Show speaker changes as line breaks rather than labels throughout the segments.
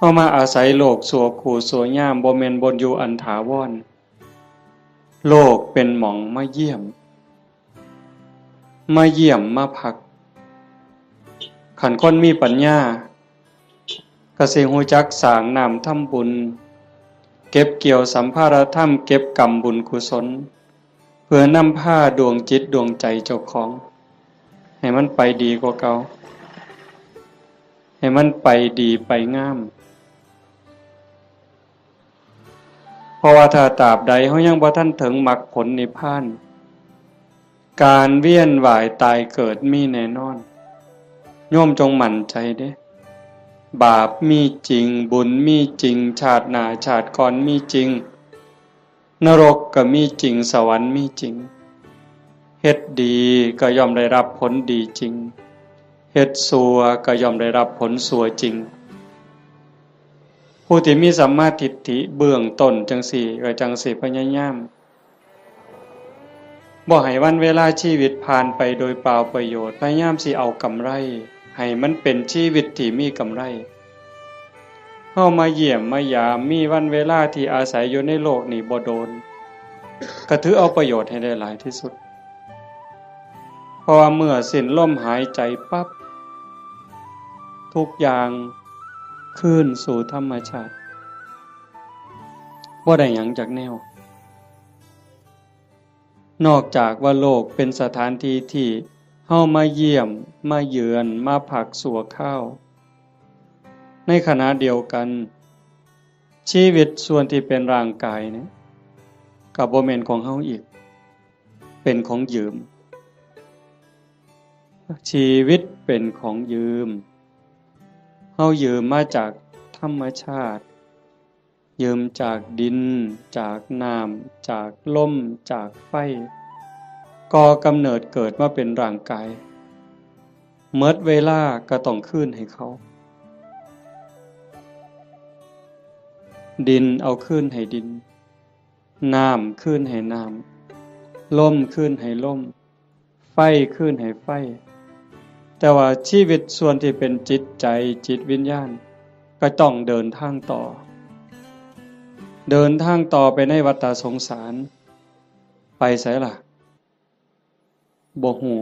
ามาอาศัยโลกสัวขู่สัวยามบ่แม่นบนอยู่อันถาวรโลกเป็นหม่องมาเยี่ยมมาพักขันคนมีปัญญาก็สิฮู้จักสร้างน้ำทำบุญเก็บเกี่ยวสัมภาระธรรมเก็บกรรมบุญกุศลเพื่อนำพาดวงจิตดวงใจเจ้าของให้มันไปดีกว่าเก่าให้มันไปดีไปงามเพราะว่าถ้าตราบใดเฮายังบ่ทันถึงมรรคผลนิพพานการเวียนว่ายตายเกิดมีแน่นอนโยมจงมั่นใจเด้บาปมีจริงบุญมีจริงชาติหน้าชาติก่อนมีจริงนรกก็มีจริงสวรรค์มีจริงเฮ็ดดีก็ย่อมได้รับผลดีจริงเฮ็ดชั่วก็ย่อมได้รับผลชั่วจริงผู้ที่มีสัมมาทิฏฐิเบื้องต้นจังสี่ก็จังสิพยายามบ่ให้วันเวลาชีวิตผ่านไปโดยเปล่าประโยชน์พยายามสิเอากำไรให้มันเป็นชีวิตที่มีกำไรเฮามาเยี่ยมมายามมีวันเวลาที่อาศัยอยู่ในโลกนี้บ่โดนก็ถือเอาประโยชน์ให้ได้หลายที่สุดเพราะว่าเมื่อสิ้นลมหายใจปั๊บทุกอย่างคืนสู่ธรรมชาติบ่ได้หยังจากแนวนอกจากว่าโลกเป็นสถานที่ที่เฮามาเยี่ยมมาเยือนมาพักสัวข้าวในขณะเดียวกันชีวิตส่วนที่เป็นร่างกายเนี่ยก็บ่แม่นของเฮาอีกเป็นของยืมชีวิตเป็นของยืมเฮายืมมาจากธรรมชาติยืมจากดินจากน้ำจากลมจากไฟก่อกำเนิดเกิดมาเป็นร่างกายเมื่อเวลาก็ต้องคืนให้เขาดินเอาคืนให้ดินน้ำคืนให้น้ำลมคืนให้ลมไฟคืนให้ไฟแต่ว่าชีวิตส่วนที่เป็นจิตใจจิตวิญญาณก็ต้องเดินทางต่อไปในวัฏสงสารไปไสล่ะบ่ฮู้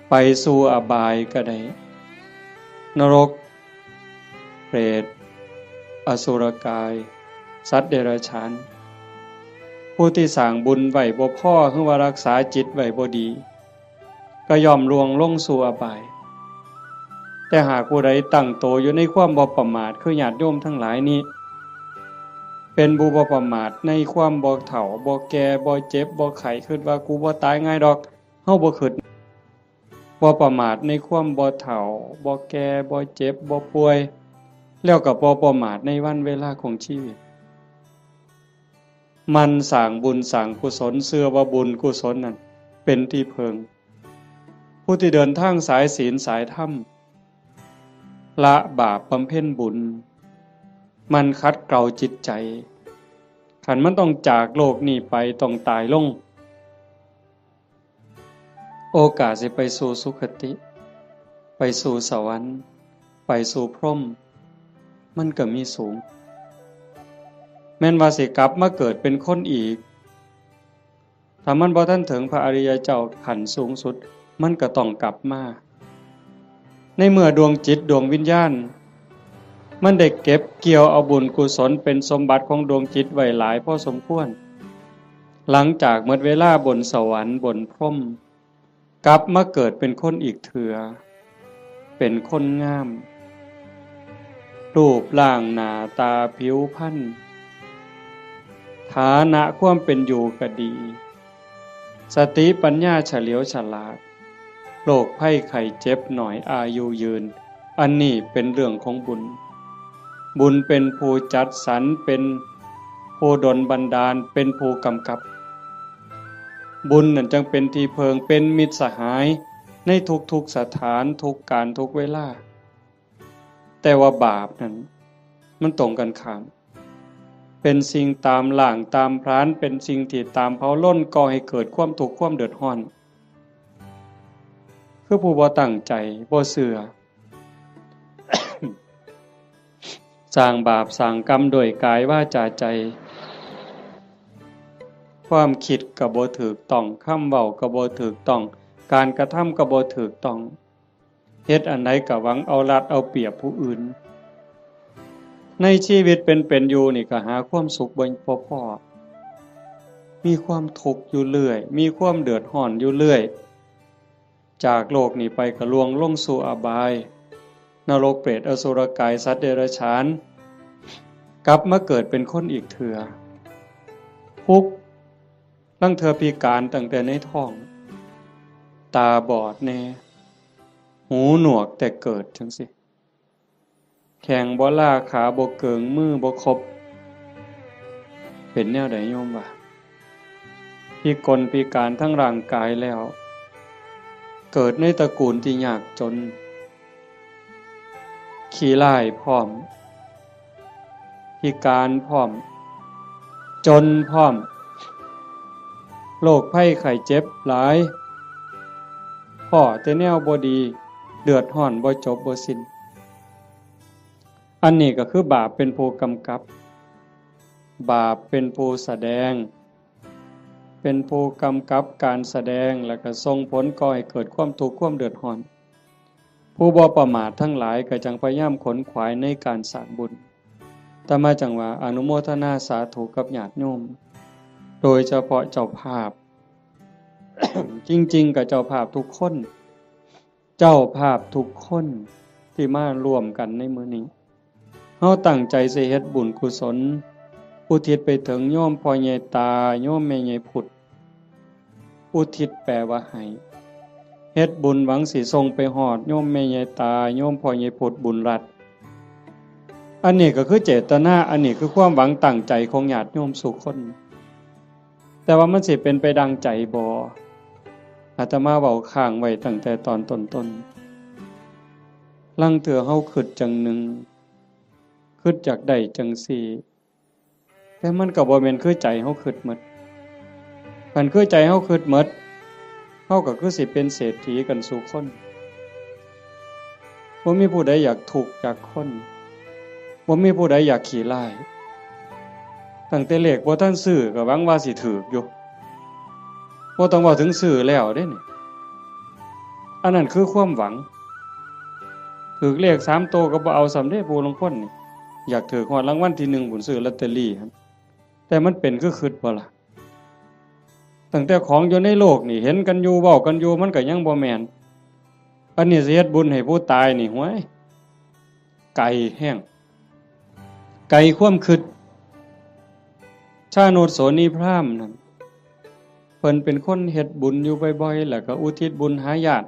ไปสู่อบายก็ได้นรกเปรตอสุรกายสัตว์เดรัจฉานผู้ที่สร้างบุญไว้บ่พอหรือว่ารักษาจิตไว้บ่ดีก็ย่อมล่วงลงสู่อบายแต่หากผู้ใดตั้งโตอยู่ในความบ่ประมาทคือญาติโยมทั้งหลายนี้เป็นผู้บ่ประมาทในความบ่เฒ่าบ่แก่บ่เจ็บบ่ไข้คิดว่ากูบ่ตายง่ายดอกเฮาบ่คิดบ่ประมาทในความบ่เฒ่าบ่แก่บ่เจ็บบ่ป่วยแล้วก็บ่ประมาทในวันเวลาของชีวิตมันสร้างบุญสร้างกุศลเชื่อว่าบุญกุศลนั้นเป็นที่เพิงผู้ที่เดินทางสายศีลสายธรรมละบาปบำเพ็ญบุญมันคัดเกลาจิตใจขันมันต้องจากโลกนี้ไปต้องตายลงโอกาสสิไปสู่สุคติไปสู่สวรรค์ไปสู่พรหมมันก็มีสูงแม้นว่าสิกลับมาเกิดเป็นคนอีกถ้ามันบ่ทันถึงพระอริยเจ้าขั้นสูงสุดมันก็ต้องกลับมาในเมื่อดวงจิตดวงวิญญาณมันได้เก็บเกี่ยวเอาบุญกุศลเป็นสมบัติของดวงจิตไว้หลายพอสมควรหลังจากหมดเวลาบนสวรรค์บนพรหมกลับมาเกิดเป็นคนอีกเถื่อเป็นคนงามรูปร่างหน้าตาผิวพรรณฐานะความเป็นอยู่ก็ดีสติปัญญาเฉลียวฉลาดโรคภัยไข้เจ็บหน่อยอายุยืนอันนี้เป็นเรื่องของบุญเป็นผู้จัดสรรเป็นผู้ดลบันดาลเป็นผู้กำกับบุญนั่นจึงเป็นที่เพิงเป็นมิตรสหายในทุกๆสถานทุกการทุกเวลาแต่ว่าบาปนั้นมันตรงกันข้ามเป็นสิ่งตามหล่างตามพรานเป็นสิ่งที่ตามเผาล้นก่อให้เกิดความทุกข์ความเดือดร้อนคือผู้บ่ตั้งใจบ่เชื่อ สร้างบาปสร้างกรรมโดยกายวาจาใจความคิดก็บ่ถูกต้องคำเว้าก็บ่ถูกต้องการกระทำก็บ่ถูกต้องเฮ็ดอันใดก็หวังเอารัดเอาเปรียบผู้อื่นในชีวิตเป็นอยู่นี่ก็หาความสุขบ่พอมีความทุกข์อยู่เรื่อยมีความเดือดร้อนอยู่เรื่อยจากโลกนี้ไปก็ล่วงลงสู่อบายนรกเปรตอสุรกายสัตว์เดรัจฉานกลับมาเกิดเป็นคนอีกเถื่อทุกข์ลังเธอพิการตั้งแต่ในท้องตาบอดแน่หูหนวกแต่เกิดจังสิแข้งบ่ล่าขาบ่เกิงมือบ่ครบเป็นแนวใดโยมวะพิกลพิการทั้งร่างกายแล้วเกิดในตระกูลที่ยากจนขี้ร้ายพร้อมพิการพร้อมจนพร้อมโรคภัยไข้เจ็บหลายพ่อแต่แนวบ่ดีเดือดร้อนบ่จบบ่สิ้นอันนี้ก็คือบาปเป็นผู้กำกับบาปเป็นผู้แสดงเป็นผู้กำกับการแสดงแล้วก็ส่งผลก่อให้เกิดความทุกข์ความเดือดร้อนผู้บ่ประมาททั้งหลายก็จังพยายามขนขวายในการสร้างบุญแต่มาจังว่าอนุโมทนาสาธุกับญาติโยมโดยเฉพาะเจ้าภาพ จริงๆกับเจ้าภาพทุกคนเจ้าภาพทุกคนที่มาร่วมกันในมื้อนี้เฮาตั้งใจสิเฮ็ดบุญกุศลอุทิศไปถึงโยมพ่อใหญ่ตาโยมแม่ใหญ่พุทธอุทิศแปลว่าให้เฮ็ดบุญหวังสิส่งไปฮอดโยมแม่ใหญ่ตาโยมพ่อใหญ่พุทธบุญรัตน์อันนี้ก็คือเจตนาอันนี้คือความหวังตั้งใจของญาติโยมทุกคนแต่ว่ามันสิเป็นไปดังใจบ่อาตมาเว้าค้างไว้ตั้งแต่ตอนต้นๆลังเถื่อเฮาคิดจังหนึ่งคิดอยากได้จังสี่แต่มันก็บ่แม่นคือใจเฮาคิดหมดคันคือใจเฮาคิดหมดเฮาก็คือสิเป็นเศรษฐีกันสู่คนบ่มีผู้ใดอยากทุกข์จากคนบ่มีผู้ใดอยากขี้ร้ายตั้งแต่เลขบ่ทันซื้อก็หวังว่าสิถูกอยู่บ่ต้องเว้าถึงซื้อแล้วเด้นี่อันนั้นคือความหวังถูกเลข3โตวก็บ่เอาสำเร็จผู้ลางคนนี่อยากถูกฮอดรางวัลที่1พุ่นซื้อลอตเตอรี่ครับแต่มันเป็นคือคิดบ่ล่ะตั้งแต่ของอยู่ในโลกนี่เห็นกันอยู่เว้ากันอยู่มันก็ยังบ่แม่นอันนี้สิเฮ็ดบุญให้ผู้ตายนี่ห้วยไกลแห้งไกลความคิดชาโนตโสนีพราหมณ์นั่นเพิ่นเป็นคนเฮ็ดบุญอยู่บ่อยๆแล้วก็อุทิศบุญหาญาติ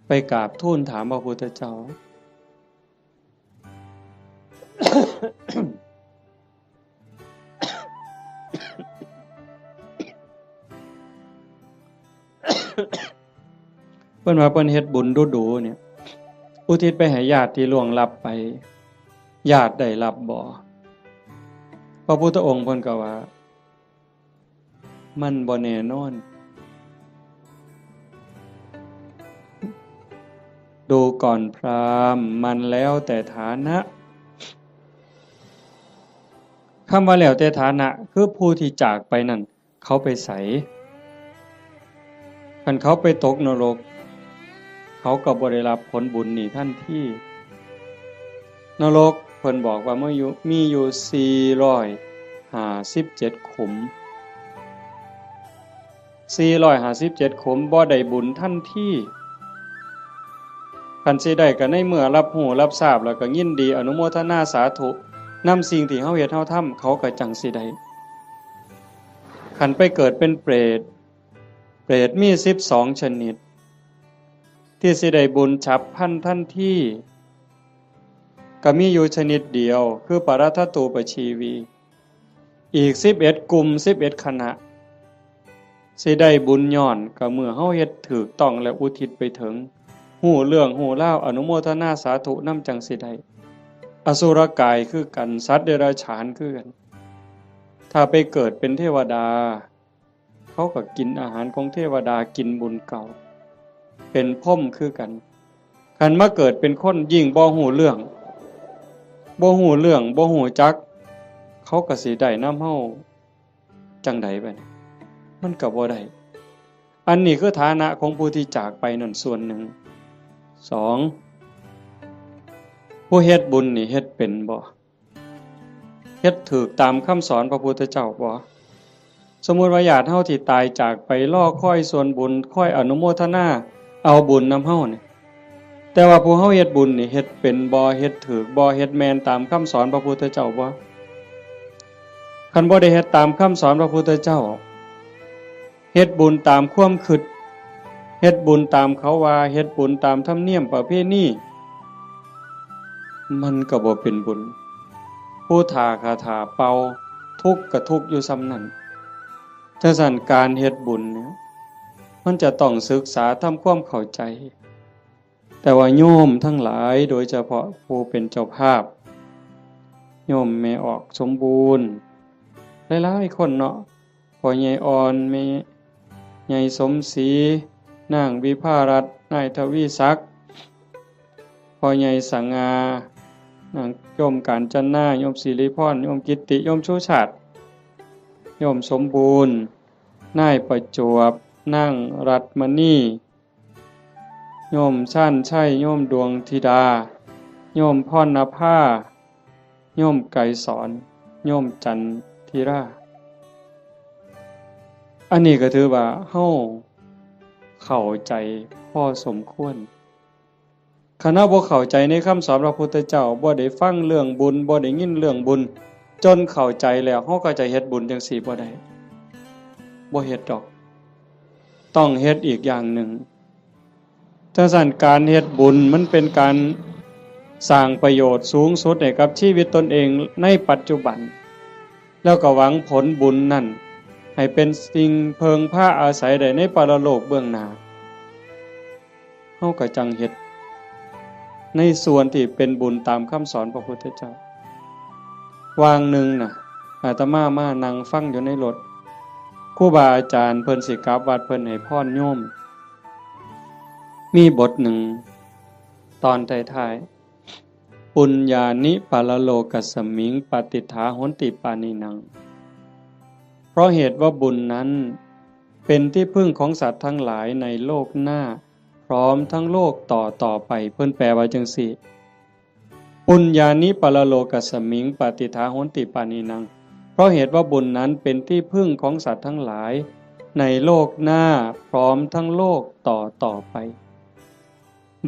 ไปกราบทูลถามพระพุทธเจ้า เพิ่นว่าเพิ่นเฮ็ดบุญดูๆเนี่ยอุทิศไปให้ญาติที่ล่วงลับไปญาติได้รับบ่พระพุทธองค์เพิ่นก็ว่ามันบ่แน่นอนดูก่อนพราหมณ์มันแล้วแต่ฐานะคำว่าแล้วแต่ฐานะคือผู้ที่จากไปนั่นเขาไปไสคันเขาไปตกนรกเขาก็บ่ได้รับผลบุญนี่ทันทีนรกเพิ่นบอกว่ามีอยู่457ขุม457ขุมบ่ได้บุญทันทีคันสิได้ก็ในเมื่อรับรู้รับทราบแล้วก็ยินดีอนุโมทนาสาธุนำสิ่งที่เฮาเฮ็ดเฮาทำเขาก็จังสิได้คันไปเกิดเป็นเปรตมี12ชนิดที่สิได้บุญฉับพลันทันทีก็มีอยู่ชนิดเดียวคือปรัตถตูปชีวีอีก11กลุ่ม11คณะสิได้บุญย้อนก็เมื่อเฮาเฮ็ดถูกต้องและอุทิศไปถึงฮู้เรื่องฮู้ราวอนุโมทนาสาธุนำจังสิได้อสุรกายคือกันสัตว์เดรัจฉานคือกันถ้าไปเกิดเป็นเทวดาเขาก็กินอาหารของเทวดากินบุญเก่าเป็นพรหมคือกันคันมาเกิดเป็นคนยิ่งบ่ฮู้เรื่อง บ่ฮู้เรื่องบ่ฮู้จักเขาก็สิได้นำเฮาจังใดบัดนี้มันก็บ่ได้อันนี้คือฐานะของผู้ที่จากไปนั่นส่วนหนึ่ง2ผู้เฮ็ดบุญนี่เฮ็ดเป็นบ่เฮ็ดถูกตามคำสอนพระพุทธเจ้าบ่สมมุติว่าญาติเฮาที่ตายจากไปรอคอยส่วนบุญคอยอนุโมทนาเอาบุญนำเฮานี่แต่ว่าผู้เฮาเฮ็ดบุญนี่เฮ็ดเป็นบ่เฮ็ดถูกบ่เฮ็ดแม่นตามคำสอนพระพุทธเจ้าบ่คันบ่ได้เฮ็ดตามคำสอนพระพุทธเจ้าเฮ็ดบุญตามความคิดเฮ็ดบุญตามเขาว่าเฮ็ดบุญตามธรรมเนียมประเพณีมันก็บ่เป็นบุญผู้ทาคาถาเป่าทุกข์ก็ทุกข์อยู่ซ้ำนั้นจังซั่นการเฮ็ดบุญเนี่ยมันจะต้องศึกษาทำความเข้าใจแต่ว่าโยมทั้งหลายโดยเฉพาะผู้เป็นเจ้าภาพโยมแม่ออกสมบูรณ์หลายๆคนเนาะพ่อใหญ่อ่อนแม่ใหญ่สมศรีนางวิภารัตน์นายทวีศักดิ์พ่อใหญ่สังอา นางโยมกาญจนาโยมศิริพรโยมกิตติโยมชูชาติโยมสมบูรณ์นายประจวบนั่งรัตมณีโยมชั่นชัยโยมดวงธิดาโยมพรณภาโยมไกรสอนโยมจันทิราอันนี้ก็ถือว่าเฮาเข้าใจพอสมควรคณะบ่เข้าใจในคำสอนพระพุทธเจ้าบ่ได้ฟังเรื่องบุญบ่ได้ยินเรื่องบุญจนเข้าใจแล้วเฮาก็จะเฮ็ดบุญจังซี่บ่ได้บ่เฮ็ดดอกต้องเฮ็ดอีกอย่างหนึ่งถ้าสั่นการเฮ็ดบุญมันเป็นการสร้างประโยชน์สูงสุดให้กับชีวิตตนเองในปัจจุบันแล้วก็หวังผลบุญนั่นให้เป็นสิ่งเพิงพาอาศัยได้ในปรโลกเบื้องหน้าเฮาก็จังเฮ็ดในส่วนที่เป็นบุญตามคำสอนพระพุทธเจ้าวางหนึ่งน่ะอาตมามานั่งฟังอยู่ในรถครูบาอาจารย์เพิ่นสิกลับวัดเพิ่นให้พรโยมมีบทหนึ่งตอนท้ายๆปุญญานิปาลโลกัสสมิงปฏิฐาโหนติปานินังเพราะเหตุว่าบุญนั้นเป็นที่พึ่งของสัตว์ทั้งหลายในโลกหน้าพร้อมทั้งโลกต่อไปเพิ่นแปลว่าจังซี่ปุญญานิปาลโลกัสสมิงปฏิฐาโหนติปานินังเพราะเหตุว่าบุญนั้นเป็นที่พึ่งของสัตว์ทั้งหลายในโลกหน้าพร้อมทั้งโลกต่อไป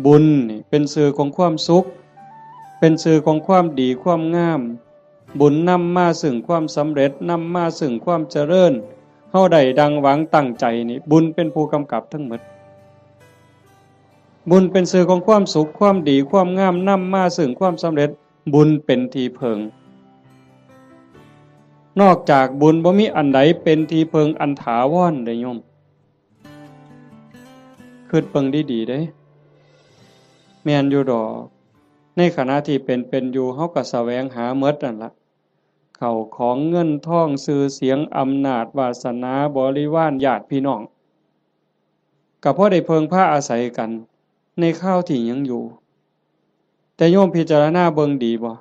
บุญนี่เป็นสื่อของความสุขเป็นสื่อของความดีความงามบุญนำมาซึ่งความสำเร็จนำมาซึ่งความเจริญเฮาได้ดังหวังตั้งใจนี่บุญเป็นผู้กำกับทั้งหมดบุญเป็นสื่อของความสุขความดีความงามนำมาซึ่งความสำเร็จบุญเป็นที่เพิงนอกจากบุญบ่มีอันใดเป็นที่เพิงอันถาวรเด้โยมคิดเบิ่งดีๆเด้แม่นอยู่ดอกในขณะที่เป็นอยู่เฮาก็แสวงหาหมดนั่นล่ะเข้าของเงินทองชื่อเสียงอำนาจวาสนาบริวารญาติพี่น้องก็พอได้เพิงพาอาศัยกันในข้าวที่ยังอยู่แต่โยมพิจารณาเบิ่งดีบ่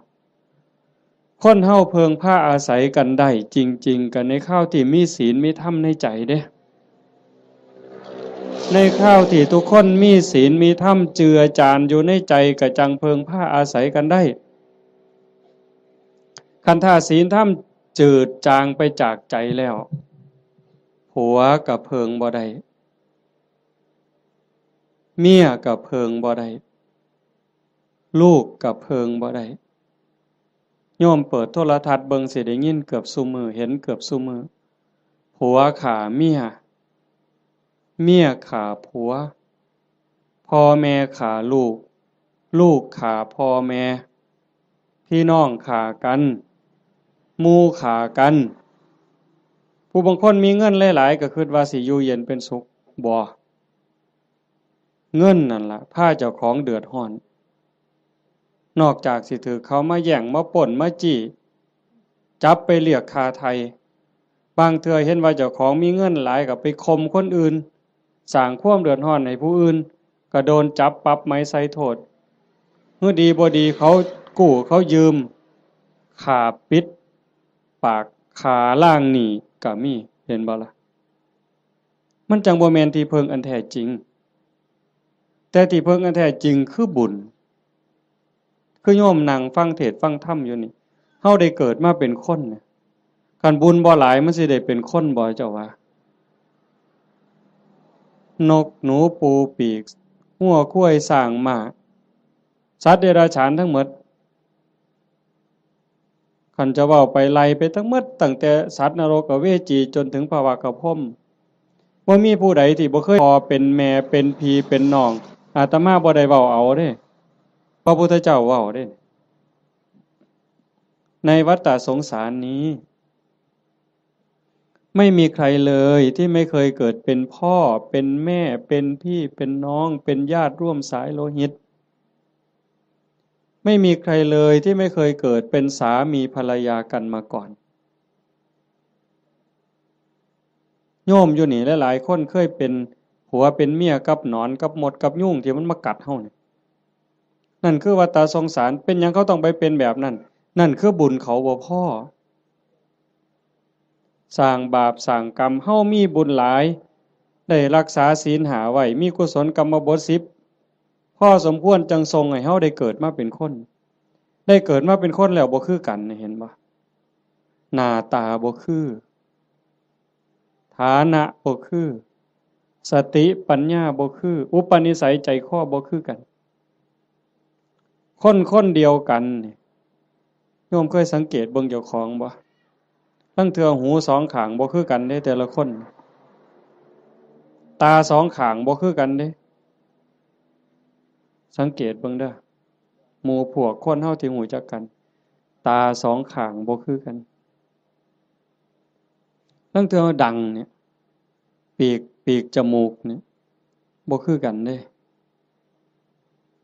คนเฮาเพิงพาอาศัยกันได้จริงๆกันในข้าวที่มีศีลมีธรรมในใจเด้ในข้าวที่ทุกคนมีศีลมีธรรมเจือจานอยู่ในใจก็จังเพิงพาอาศัยกันได้คันถ้าศีลธรรมจืดจางไปจากใจแล้วผัวก็เพิงบ่ได้เมียก็เพิงบ่ได้ลูกก็เพิงบ่ได้โยมเปิดโทรทัศน์เบิ่งสิได้ยินเกือบซุมื้อเห็นเกือบซุมื้อผัวฆ่าเมียเมียฆ่าผัวพ่อแม่ฆ่าลูกลูกฆ่าพ่อแม่พี่น้องฆ่ากันหมู่ฆ่ากันผู้บางคนมีเงินหลายๆก็คิดว่าสิอยู่เย็นเป็นสุขบ่เงินนั่นล่ะพาเจ้าของเดือดร้อนนอกจากสิถือเขามาแย่งมาปล้นมาจี้จับไปเรียกค่าไถ่บางเทื่อเห็นว่าเจ้าของมีเงินหลายก็ไปข่มคนอื่นสร้างความเดือดร้อนให้ผู้อื่นก็โดนจับปรับไม้ใส่โทษเมื่อดีบ่ดีเขากู้เขายืม ขาปิดปากขาล่างนี่ก็มีเห็นบ่ล่ะมันจังบ่แม่นที่เพิงอันแท้จริงแต่ที่เพิงอันแท้จริงคือบุญคือโยมนั่งฟังเทศน์ฟังธรรมอยู่นี่เฮาได้เกิดมาเป็นคนน่ะคันบุญบ่หลายมันสิได้เป็นคนบ่เจ้าว่านกหนูปูปีกงัวควายสร้างม้าสัตว์เดรัจฉานทั้งหมดคันจะเว้าไปไล่ไปทั้งหมดตั้งแต่สัตว์นรกกับเวจีจนถึงภวากพรหมบ่มีผู้ใดที่บ่เคยพ่อเป็นแม่เป็นพี่เป็นน้องอาตมาบ่ได้เว้าเอาเด้พระพุทธเจ้าเว้าเด้ในวัฏฏะสงสารนี้ไม่มีใครเลยที่ไม่เคยเกิดเป็นพ่อเป็นแม่เป็นพี่เป็นน้องเป็นญาติร่วมสายโลหิตไม่มีใครเลยที่ไม่เคยเกิดเป็นสามีภรรยากันมาก่อนโยมอยู่นี่หลายๆคนเคยเป็นผัวเป็นเมียกับหนอนกับมดกับยุงที่มันมากัดเฮานี่นั่นคือวัฏฏะสงสารเป็นหยังเขาต้องไปเป็นแบบนั้นนั่นคือบุญเขาบ่พอสร้างบาปสร้างกรรมเฮามีบุญหลายได้รักษาศีล5ไว้มีกุศลกรรมบท10พอสมควรจังทรงให้เฮาได้เกิดมาเป็นคนได้เกิดมาเป็นคนแล้วบ่คือกันเห็นบ่หน้าตาบ่คือฐานะบ่คือสติปัญญาบ่คืออุปนิสัยใจคอบ่คือกันคนเดียวกันนี่โยมเคยสังเกตเบิ่งเจ้าของบ่ลางเทื่อหูสองข้างบ่คือกันเด้แต่ละคนตาสองข้างบ่คือกันเด้สังเกตเบิ่งเด้อหมู่พวกคนเฮาที่รู้จักกันตาสองข้างบ่คือกันลางเทื่อดังเนี่ยปีกจมูกเนี่ยบ่คือกันเด้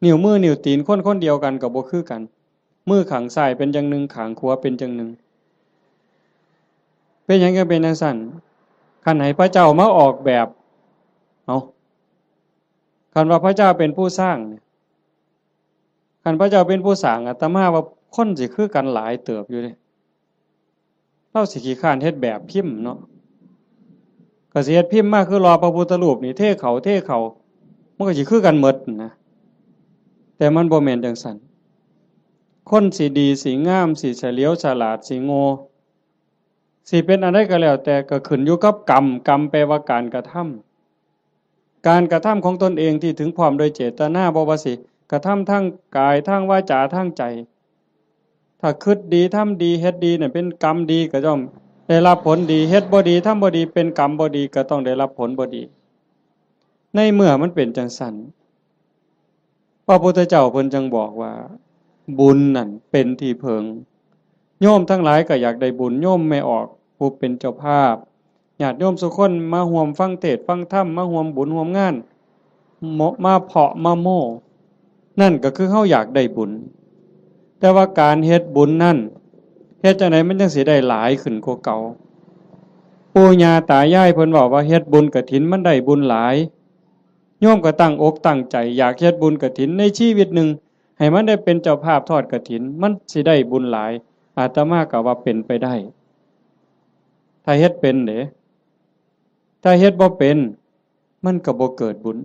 นิ้วมือนิ้วตีนคนเดียวกันก็บ่คือกันมือข้างซ้ายเป็นจังหนึ่งข้างขวาเป็นจังหนึ่งเป็นหยังก็เป็นจังซั่นคันให้พระเจ้ามาออกแบบเอาคันว่าพระเจ้าเป็นผู้สร้างเนี่ยคันพระเจ้าเป็นผู้สร้างอาตมาว่าคนสิคือกันหลายเติบอยู่เด้เราสิขี้คร้านเฮ็ดแบบพิมพ์เนาะก็สิเฮ็ดพิมพ์มาคือรอพระพุทธรูปนี่เทเขามันก็สิคือกันหมดนะแต่มันบ่แม่นจังซั่นคนสิดีสิงามสิเฉลียวฉลาดสิโง่สิเป็นอะไรก็แล้วแต่ก็ขึ้นอยู่กับกรรมแปลว่าการกระทำการกระทำของตนเองที่ถึงพร้อมโดยเจตนาบ่ว่าสิกระทำทั้งกายทั้งวาจาทั้งใจถ้าคิดดีทำดีเฮ็ดดีเนี่ยเป็นกรรมดีก็ต้องได้รับผลดีเฮ็ดบ่ดีทำบ่ดีเป็นกรรมบ่ดีก็ต้องได้รับผลบ่ดีในเมื่อมันเป็นจังซั่นพระพุทธเจ้าเพิ่นจังบอกว่าบุญนั่นเป็นที่เพิงโยมทั้งหลายก็อยากได้บุญโยมไม่ออกผู้เป็นเจ้าภาพญาติโยมทุกคนมาร่วมฟังเทศน์ฟังธรรมมาร่วมบุญร่วมงานมาเพาะมาโม่นั่นก็คือเฮาอยากได้บุญแต่ว่าการเฮ็ดบุญนั่นเฮ็ดจังได๋มันจังสิได้หลายขึ้นกว่าเก่าปู่ย่าตายายเพิ่นเว้าว่าเฮ็ดบุญกฐินมันได้บุญหลายโยมก็ตั้งอกตั้งใจอยากเฮ็ดบุญกฐินในชีวิตหนึ่งให้มันได้เป็นเจ้าภาพทอดกฐินมันสิได้บุญหลายอาตมาก็ว่าเป็นไปได้ถ้าเฮ็ดเป็นเด้ถ้าเฮ็ดบ่เป็นมันก็บ่เกิดบุญ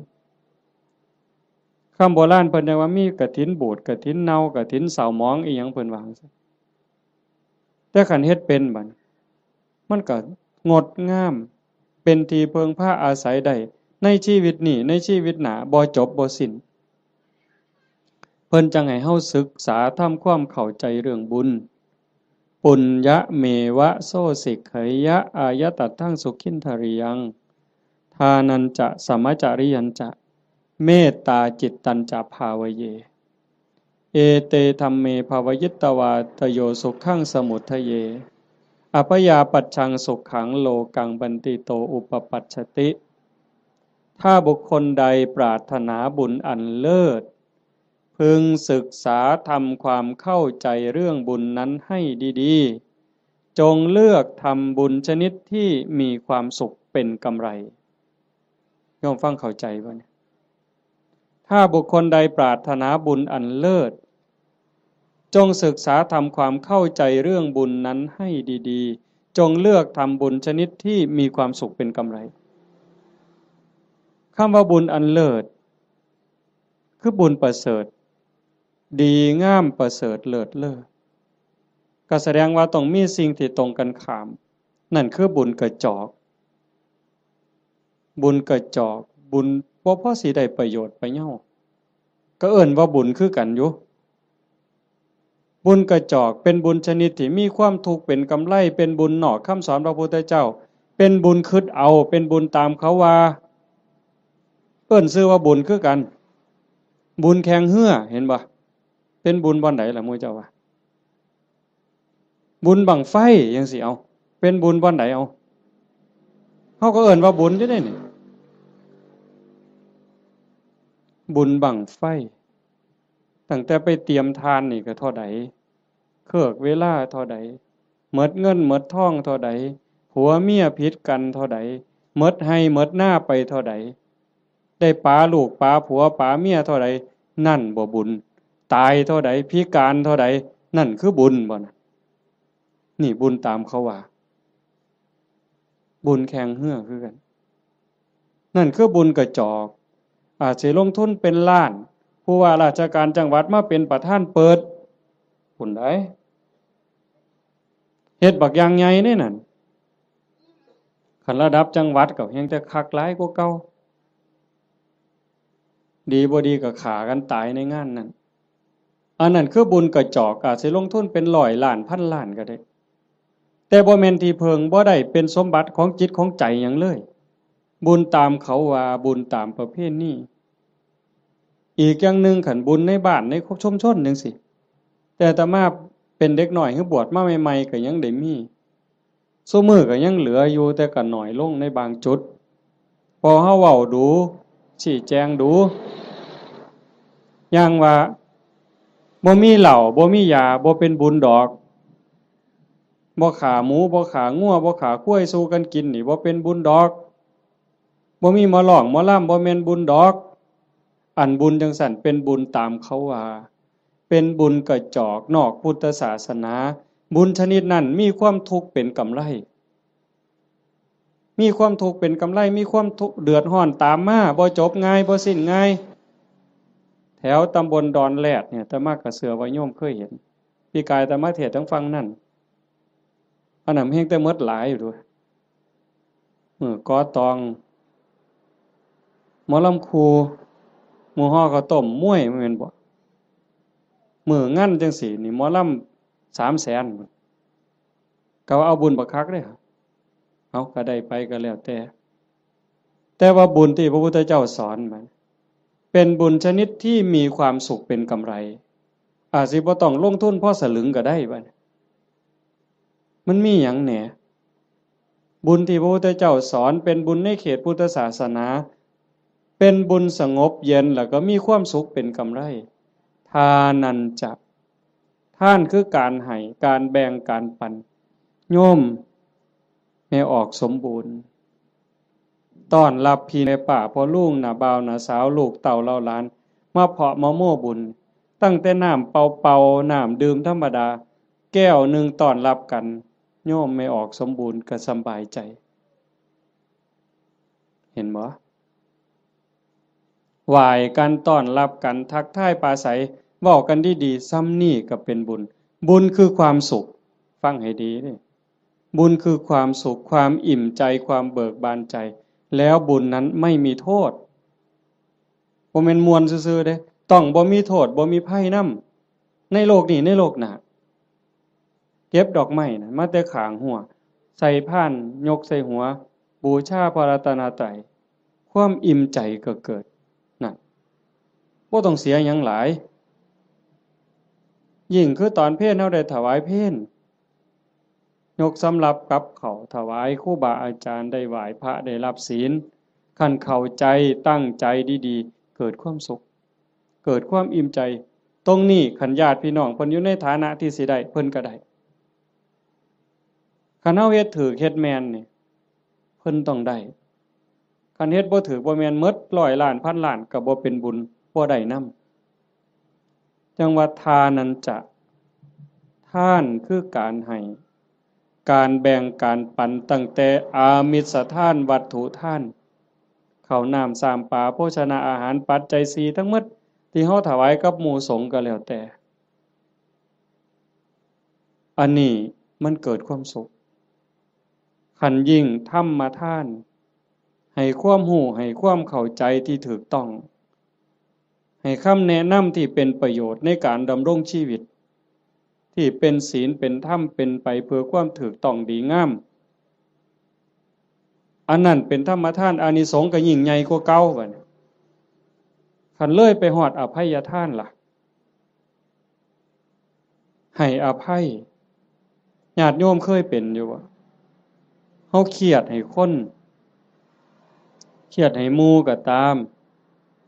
คำโบราณเพิ่นว่ามีกฐินบูดกฐินเน่ากฐินเศร้าหมองอีหยังเพิ่นว่าจังซี่แต่คันเฮ็ดเป็นบัดมันก็งดงามเป็นที่เพิงพาอาศัยได้ในชีวิตนี้ในชีวิตหน้าบ่จบบ่สิ้นเพิ่นจังให้เฮาศึกษาทำความเข้าใจเรื่องบุญปุญญะเมวะโสสิกขยะอายตัตถังสุขินทริยังทานันจะสมจาริยันจะเมตตาจิตตัญจะภาวเยเอเตธัมเมภาวยิตตวาทโยสุขังสมุทเยอภยาปัจฉังสุขขังโลกังบันติโตอุปปัชชติถ้าบุคคลใดปรารถนาบุญอันเลิศพึงศึกษาทำความเข้าใจเรื่องบุญนั้นให้ดีๆจงเลือกทำบุญชนิดที่มีความสุขเป็นกำไรโยมฟังเข้าใจบ่เนี่ยถ้าบุคคลใดปรารถนาบุญอันเลิศ จงศึกษาทำความเข้าใจเรื่องบุญนั้นให้ดีๆจงเลือกทำบุญชนิดที่มีความสุขเป็นกำไรคำว่าบุญอันเลิศคือบุญประเสริฐดีงามประเสริฐเลิศเลิศก็แสดงว่าต้องมีสิ่งที่ตรงกันข้ามนั่นคือบุญกระจอกบุญกระจอกบุญบ่พอสิได้ประโยชน์ไปเย้าก็เอิ้นว่าบุญคือกันอยู่บุญกระจอกเป็นบุญชนิดที่มีความทุกข์เป็นกำไรเป็นบุญนอกคำสอนพระพุทธเจ้าเป็นบุญคิดเอาเป็นบุญตามเขาว่าเอิ้นชื่อว่าบุญคือกันบุญแข่งเหือเห็นบ่เป็นบุญบ่อนไหนล่ะหมู่เจ้าว่าบุญบั้งไฟจังสิเอาเป็นบุญบ่อนไหนเอาเฮาก็เอิ้นว่าบุญอยู่ได้นี่บุญบั้งไฟตั้งแต่ไปเตรียมทานนี่ก็เท่าใดเคิกเวลาเท่าใดหมดเงินหมดทองเท่าใดผัวเมียผิดกันเท่าใดหมดให้หมดหน้าไปเท่าใดได้ป๋าลูกป๋าผัวป๋าเมียเท่าใดนั่นบ่บุญตายเท่าใดพิการเท่าใดนั่นคือบุญบ่น่ะนี่บุญตามเขาว่าบุญแข่งเหือคือกันนั่นคือบุญกระจอกอาจสิลงทุนเป็นล้านผู้ว่าราชการจังหวัดมาเป็นประธานเปิดบุญได้เฮ็ดบักอย่างใหญ่นี่นั่นคันระดับจังหวัดก็ยังจะคักหลายกว่าเก่าดีบ่ดีก็ฆ่ากันตายในงานนั้นอันนั้นคือบุญกระจอกอาจสิลงทุนเป็น100 ล้านพันล้านก็ได้แต่บ่แม่นที่เพิงบ่ได้เป็นสมบัติของจิตของใจหยังเลยบุญตามเขาว่าบุญตามประเพณีอีกอย่างหนึ่งขันบุญในบ้านในชุมชนจังซี่แต่อาตมาเป็นเด็กน้อยคือบวชมาใหม่ๆก็ยังได้มีซุมื้อก็ยังเหลืออยู่แต่ก็น้อยลงในบางจุดพอเฮาเว้าดูชี้แจงดูอย่างว่าบ่มีเหล้าบ่มียาบ่เป็นบุญดอกบ่ฆ่าหมูบ่ฆ่างัวบ่ฆ่าควายสู้กันกินนี่บ่เป็นบุญดอกบ่มีหมอร้องหมอลำบ่แม่นบุญดอกอันบุญจังสั่นเป็นบุญตามเขาว่าเป็นบุญกระจอกนอกพุทธศาสนาบุญชนิดนั้นมีความทุกข์เป็นกำไรมีความทุกข์เป็นกำไรมีความทุกข์เดือดร้อนตามมาบ่จบง่ายบ่สิ้นง่ายแถวตำบลดอนแลดเนี่ยอาตมากระเสือว่าโยมเคยเห็นปีกายอาตมาเทศน์ทั้งฟังนั่นอันนั้นเพียงแต่หมดหลายอยู่ด้วยกอตองหมอลำครูหมู่ฮ้อข้าวต้มมวยแม่นบ่มื้องั้นจังซี่นี่หมอลำ300,000ก็ว่าเอาบุญบักคักเด้อเอาก็ได้ไปก็แล้วแต่ว่าบุญที่พระพุทธเจ้าสอนมันเป็นบุญชนิดที่มีความสุขเป็นกำไรอาจสิบ่ต้องลงทุนพอสลึงก็ได้บัดมันมีหยังแหน่บุญที่พระพุทธเจ้าสอนเป็นบุญในเขตพุทธศาสนาเป็นบุญสงบเย็นแล้วก็มีความสุขเป็นกำไรทานันจะท่านคือการให้การแบ่งการปันโยมให้ออกสมบูรณ์ต้อนรับพี่ในป่าพ่อลุงน่ะบ่าวน่ะสาวลูกเต่าเล่าหลานมาเพาะมะโม่บุญตั้งแต่น้ำเป่าๆน้ำดื่มธรรมดาแก้วหนึ่งต้อนรับกันโยมไม่ออกสมบูรณ์ก็สบายใจเห็นบ่ไหว้กันต้อนรับกันทักทายปราศัยเว้ากันดีๆซ้ำนี่ก็เป็นบุญบุญคือความสุขฟังให้ดีเด้บุญคือความสุขความอิ่มใจความเบิกบานใจแล้วบุญนั้นไม่มีโทษบ่แม่นม่วนซื่อๆเด้ต้องบ่มีโทษบ่มีภัยนำในโลกนี้ในโลกหน้าเก็บดอกไม้น่ะมาแต่ข้างหัวใส่พานยกใส่หัวบูชาพระรัตนตรัยความอิ่มใจก็เกิดนั่นบ่ต้องเสียหยังหลายยิ่งคือตอนเพลเฮาได้ถวายเพลยกสำรับกับเขาถวายครูบาอาจารย์ได้ไหว้พระได้รับศีลคันเข้าใจตั้งใจดีๆเกิดความสุขเกิดความอิ่มใจตรงนี้คันญาติพี่น้องเพิ่นอยู่ในฐานะที่สิได้เพิ่นก็ได้คันเฮาเฮ็ดถูกเฮ็ดแม่นนี่เพิ่นต้องได้คันเฮ็ดบ่ถูกบ่แม่นหมด100 ล้านพันล้านก็บ่เป็นบุญบ่ได้นำจังว่าทานันจะ ท่านคือการให้การแบ่งการปันตั้งแต่อามิสทานวัตถุทานข้าวน้ำสามปลาโภชนาอาหารปัจจัยสี่ทั้งหมดที่เฮาถวายกับหมู่สงฆ์ก็แล้วแต่อันนี้มันเกิดความสุขขันยิ่งธรรมทานให้ความรู้ให้ความเข้าใจที่ถูกต้องให้คำแนะนำที่เป็นประโยชน์ในการดำรงชีวิตที่เป็นศีลเป็นธรรมเป็นไปเพื่อความถูกต้องดีงามอันนั้นเป็นธรรมทานอานิสงส์ก็ยิ่งใหญ่กว่าเก่าบัดนี้คันเลยไปฮอดอภัยทานล่ะให้อภัยญาติโยมเคยเป็นอยู่บ่เฮาเครียดให้คนเครียดให้หมู่ก็ตาม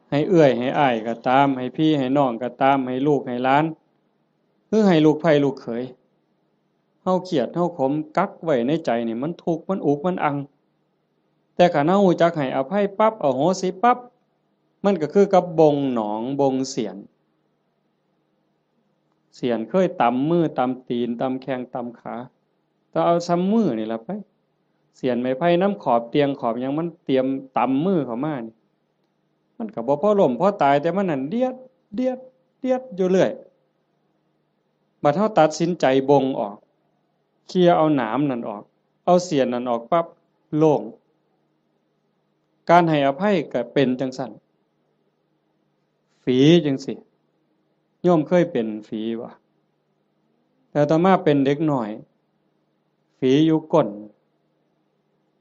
ให้เอื้อยให้อ้ายก็ตามให้พี่ให้น้องก็ตามให้ลูกให้หลานหรือให้ลูกไผลูกเขยเฮาเครียดเฮาขมกักไว้ในใจนี่มันทุกข์มันอุกมันอังแต่คันเฮารู้จักให้อภัยปั๊บอโหสิปั๊บมันก็คือกับบงหนองบงเสียนเคยตำมือตำตีนตำแข้งตำขาต้องเอาซ้ำมือนี่ล่ะไปเสียนไม้ไผ่น้ำขอบเตียงขอบหยังมันเตรียมตำมือเข้ามานี่มันก็บ่พอล้มพอตายแต่มันนั่นเดียดเดียดเดียดอยู่เรื่อยบัดเฮาตัดสินใจบงออกเคลียร์เอาหนามนั่นออกเอาเสียนนั่นออกปั๊บโล่งการให้อภัยก็เป็นจังซั่นฝีจังสิโยมเคยเป็นฝีบ่แต่ต่อมาเป็นเด็กหน่อยฝีอยู่ก้น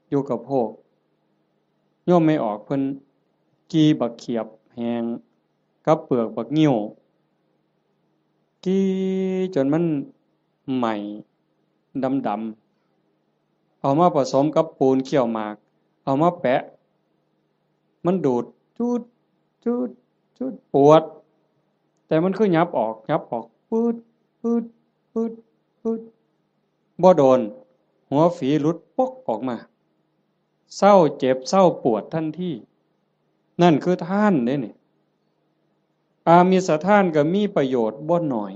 อยู่กับโพกโยมไม่ออกเพิ่นกีบักเขียบแหงกับเปลือกบักงิ้วกีจนมันใหม่ดำๆเอามาผสมกับปูนเคี่ยวหมากเอามาแปะมันดูดจูดจูดจูดปวดแต่มันคือยับออกปืดปืดปืดปืดบ่โดนหัวฝีหลุดปกออกมาเศร้าเจ็บเศร้าปวดทันทีนั่นคือท่านเด้นี่อามิสทานก็มีประโยชน์บ่น้อย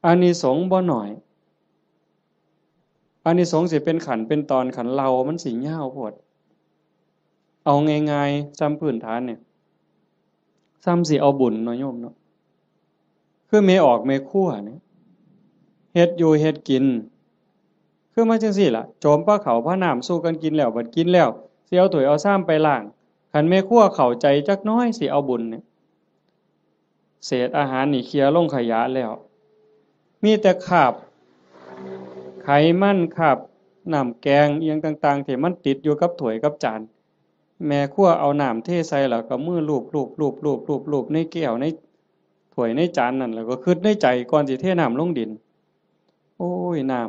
อานิสงส์บ่น้อยอานิสงส์สิเป็นขันเป็นตอนขันเรามันสิยาวโพดเอาง่ายๆซ้ำพื้นฐานเนี่ยซ้ำสิเอาบุญเนาะโยมเนาะคือเมออกเมคั่วเนี่ยเฮ็ดอยู่เฮ็ดกินคือมาจังซี่ล่ะโจมปลาเขาพระน้ำสู้กันกินแล้วบัดกินแล้วสิเอาถ้วยเอาซ้ำไปล้างคันเมคั่วเข้าใจจักน้อยสิเอาบุญเนี่ยเศษอาหารนี่เคลียร์ลงขยะแล้วมีแต่คราบไขมันคราบน้ำแกงอีหยังต่างๆที่มันติดอยู่กับถ้วยกับจานแม่ครัวเอาน้ำเทใส่แล้วก็มือลูบในแก้วในถ้วยในจานนั่นแล้วก็คิดในใจก่อนสิเทน้ำลงดินโอ้ยน้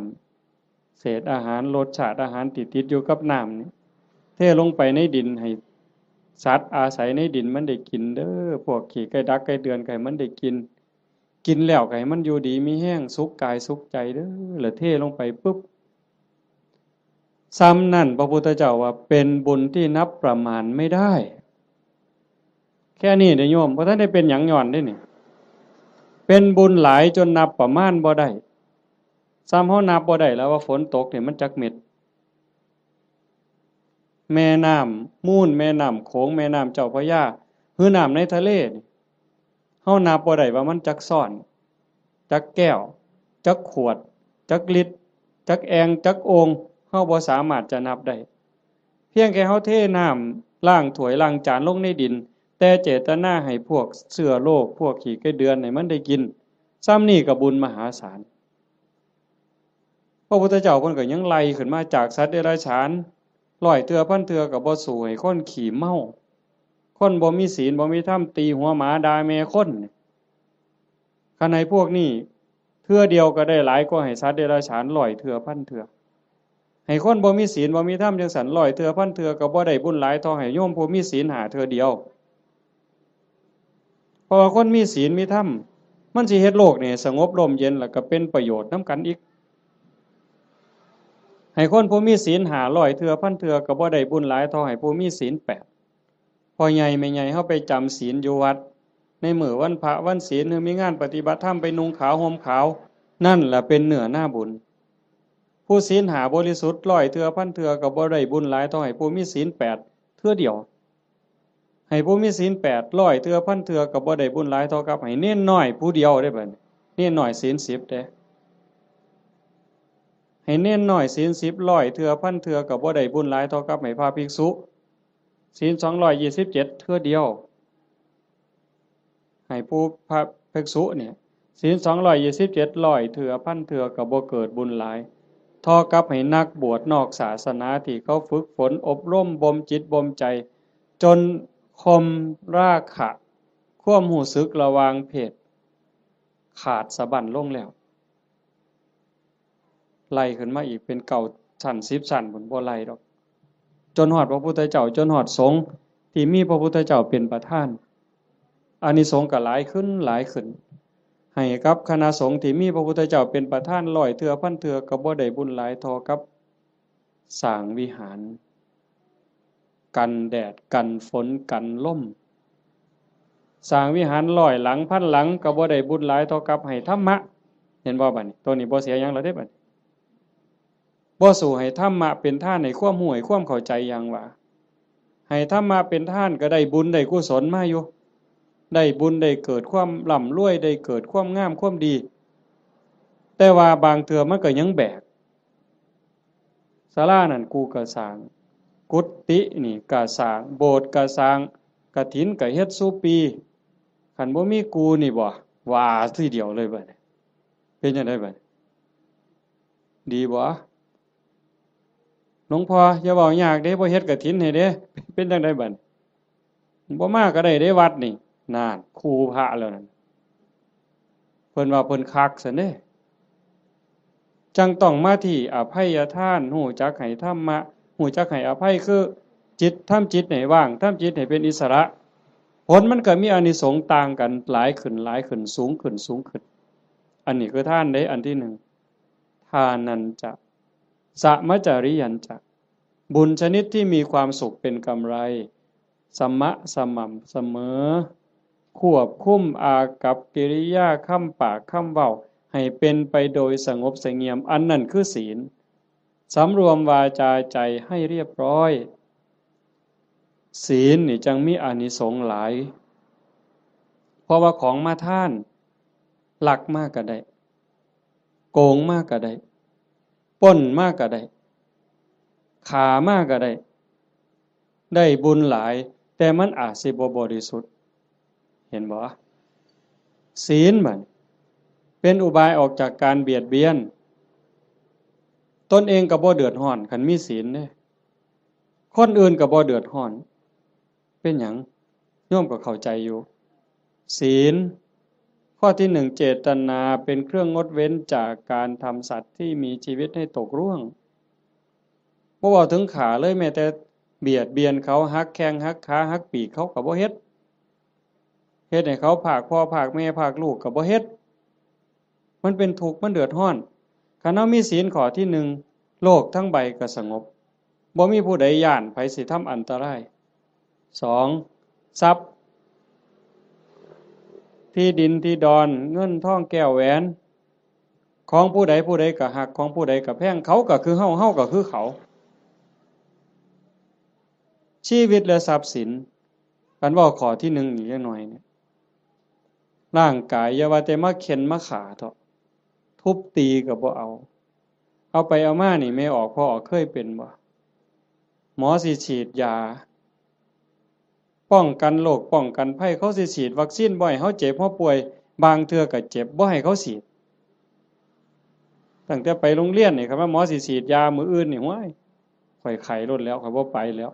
ำเศษอาหารรสชาติอาหารติดอยู่กับน้ำนี่เทลงไปในดินให้สัตว์อาศัยในดินมันได้กินเด้อพวกขี้ไก่ดักไก่เดือนไก่มันได้กินแล้วไก่มันอยู่ดีมีแห้งสุขกายสุขใจเด้อแล้วเทลงไปปุ๊บซ้ำนั่นพระพุทธเจ้าว่าเป็นบุญที่นับประมาณไม่ได้แค่นี้เด้อโยมเพราะท่านได้เป็นหยังย้อนได้นี่เป็นบุญหลายจนนับประมาณบ่ได้ซ้ำเฮานับบ่ได้แล้วว่าฝนตกเนี่ยมันจักเม็ดแม่น้ำมูลแม่น้ำโขงแม่น้ำเจ้าพระยาหรือน้ำในทะเลนี่เฮานับบ่ได้ว่ามันจักซ่อนจักแก้วจักขวดจักลิตรจักแองจักโองเฮาบ่สามารถจะนับได้เพียงแค่เฮาเทน้ำล้างถ้วยล้างจานลงในดินแต่เจตนาให้พวกเชื้อโรคพวกขี้ไก่เดือนให้มันได้กินซ้ำนี่ก็บุญมหาศาลพระพุทธเจ้าเพิ่นก็ยังไล่ขึ้นมาจากสัตว์เดรัจฉาน100 เทื่อพันเทื่อก็บ่สู้ให้คนขี้เมาคนบ่มีศีลบ่มีธรรมตีหัวหมาด่าแม่คนคันให้พวกนี้เทื่อเดียวก็ได้หลายกว่าให้สัตว์เดรัจฉาน100 เทื่อพันเทื่อให้คนบ่มีศีลบ่มีธรรมจังซั่น100 เทื่อพันเทื่อก็บ่ได้บุญหลายเท่าให้โยมผู้มีศีล5 เทื่อเดียวเพราะว่าคนมีศีลมีธรรมมันสิเฮ็ดโลกนี่สงบร่มเย็นแล้วก็เป็นประโยชน์นำกันอีกให้คนผู้มีศีล500 เทื่อพันเทื่อก็บ่ได้บุญหลายเท่าให้ผู้มีศีล8พ่อใหญ่แม่ใหญ่เฮาไปจำศีลอยู่วัดใน ในมื้อวันพระวันศีลหรือมีงานปฏิบัติธรรมไปนุ่งขาวห่มขาวนั่นแหละเป็นเนื้อหน้าบุญผู้ศีลหาบริสุทธิ์ร้อยเทื่อพันเทื่อก็บ่ได้บุญหลายเท่าให้ผู้มีศีล8เทื่อเดียวให้ผู้มีศีล8ร้อยเทื่อพันเทื่อก็บ่ได้บุญหลายเท่ากับให้เน้นน้อยผู้เดียวได้บัดนี้เน้นน้อยศีล10เด้ให้เน้นน้อยศีล10ร้อยเทื่อพันเทื่อก็บ่ได้บุญหลายเท่ากับให้พระภิกษุศีล227เทื่อเดียวให้ผู้พระภิกษุเนี่ยศีล227ร้อยเทื่อพันเทื่อก็บ่เกิดบุญหลายเท่ากับให้นักบวชนอกศาสนาที่เขาฝึกฝนอบรมบ่มจิตบ่มใจจนคมราคะความรู้สึกระหว่างเพศขาดสะบั้นลงแล้วไล่ขึ้นมาอีกเป็นเก่าชั้น10ชั้นบนบ่ไล่ดอกจนฮอดพระพุทธเจ้าจนฮอดสงฆ์ที่มีพระพุทธเจ้าเป็นประธานอานิสงส์ก็หลายขึ้นหลายขึ้นให้กับคณะสงฆ์ที่มีพระพุทธเจ้าเป็นประธานร้อยเทื่อพันเทื่อก็บ่ได้บุญหลายเท่ากับสร้างวิหารกันแดดกันฝนกันลมสร้างวิหารร้อยหลังพันหลังก็บ่ได้บุญหลายเท่ากับให้ธรรมะเห็นบ่บัดนี้ตัวนี้บ่เสียหยังแล้วเด้บัดนี้บ่สู้ให้ธรรมะเป็นท่านในความรู้ให้ความเข้าใจอย่างว่าให้ธรรมะเป็นท่านก็ได้บุญได้กุศลมาอยู่ได้บุญได้เกิดความร่ำรวยได้เกิดความงามความดีแต่ว่าบางเทื่อมันก็ยังแบกศาลานั่นกูก็สร้างกุฏินี่ก็สร้างโบสถ์ก็สร้างกฐินก็เฮ็ดซุปีคันบ่มีกูนี่บ่ว่าทีเดียวเลยบัดนี้เป็นจังได๋บัดดีบ่หลวงพ่ออย่าเว้ายากเด้บ่เฮ็ดกฐินให้เด้เป็นจังได๋บัดบ่มาก็ได้เด้วัดนี่นานครูพระแล้วนั่นเพิ่นว่าเพิ่นคักซั่นเด้จังต้องมาที่อภัยทานฮู้จักให้ธรรมะฮู้จักให้อภัยคือจิตทำจิตให้ว่างทำจิตให้เป็นอิสระผลมันก็มีอานิสงส์ต่างกันหลายขึ้นหลายขึ้นสูงขึ้นสูงขึ้นอันนี้คือทานได้อันที่1ทานันจะสมจริยันจะบุญชนิดที่มีความสุขเป็นกำไรสม่ำเสมอควบคุมอากับกิริยาคำปากคำเว้าให้เป็นไปโดยสงบเสงี่ยมอันนั้นคือศีลสำรวมวาจาใจให้เรียบร้อยศีลนี่จังมีอานิสงส์หลายเพราะว่าของมาทานลักมากก็ได้โกงมากก็ได้ปล้นมากก็ได้ฆ่ามากก็ได้ได้บุญหลายแต่มันอาจสิบ่บริสุทธิ์เห็นบ่ศีลมันเป็นอุบายออกจากการเบียดเบียนตนเองก็บ่เดือดร้อนคันมีศีลเด้คนอื่นก็บ่เดือดร้อนเป็นหยังโยมก็เข้าใจอยู่ศีลข้อที่1เจตนาเป็นเครื่องงดเว้นจากการทำสัตว์ที่มีชีวิตให้ตกร่วงบ่ว่าถึงขาเลยแม้แต่เบียดเบียนเขาหักแข้งหักขาหักปีกเขาก็บ่เฮ็ดให้เขาผากพ่อผากแม่ผากลูกก็บ่เฮ็ดมันเป็นทุกข์มันเดือดร้อนคันเฮามีศีลข้อที่1โลกทั้งใบก็สงบบ่มีผู้ใดย้านไผสิทำอันตราย2ทรัพย์ที่ดินที่ดอนเงินทองแก้วแหวนของผู้ใดก็ฮักของผู้ใดก็แพงเขาก็คือเฮาเฮาก็คือเขาชีวิตและทรัพย์สินกันว่าข้อที่1อีกจักหน่อยเนี่ยร่างกายอย่าว่าแต่มาเข็นมาขาเถาะทุบตีก็บ่เอาไปเอามานี่ไม่ออกพอออกเคยเป็นบ่หมอสิฉีดยาป้องกันโรคป้องกันภัยเขาสิฉีดวัคซีนบ่ให้เฮาเจ็บเฮาป่วยบางเทื่อก็เจ็บบ่ให้เขาฉีดตั้งแต่ไปโรงเรียนนี่ครับว่าหมอสิฉีดยามื้ออื่นนี่ห้วยข่อยไข้ลดแล้วข่อยบ่ไปแล้ว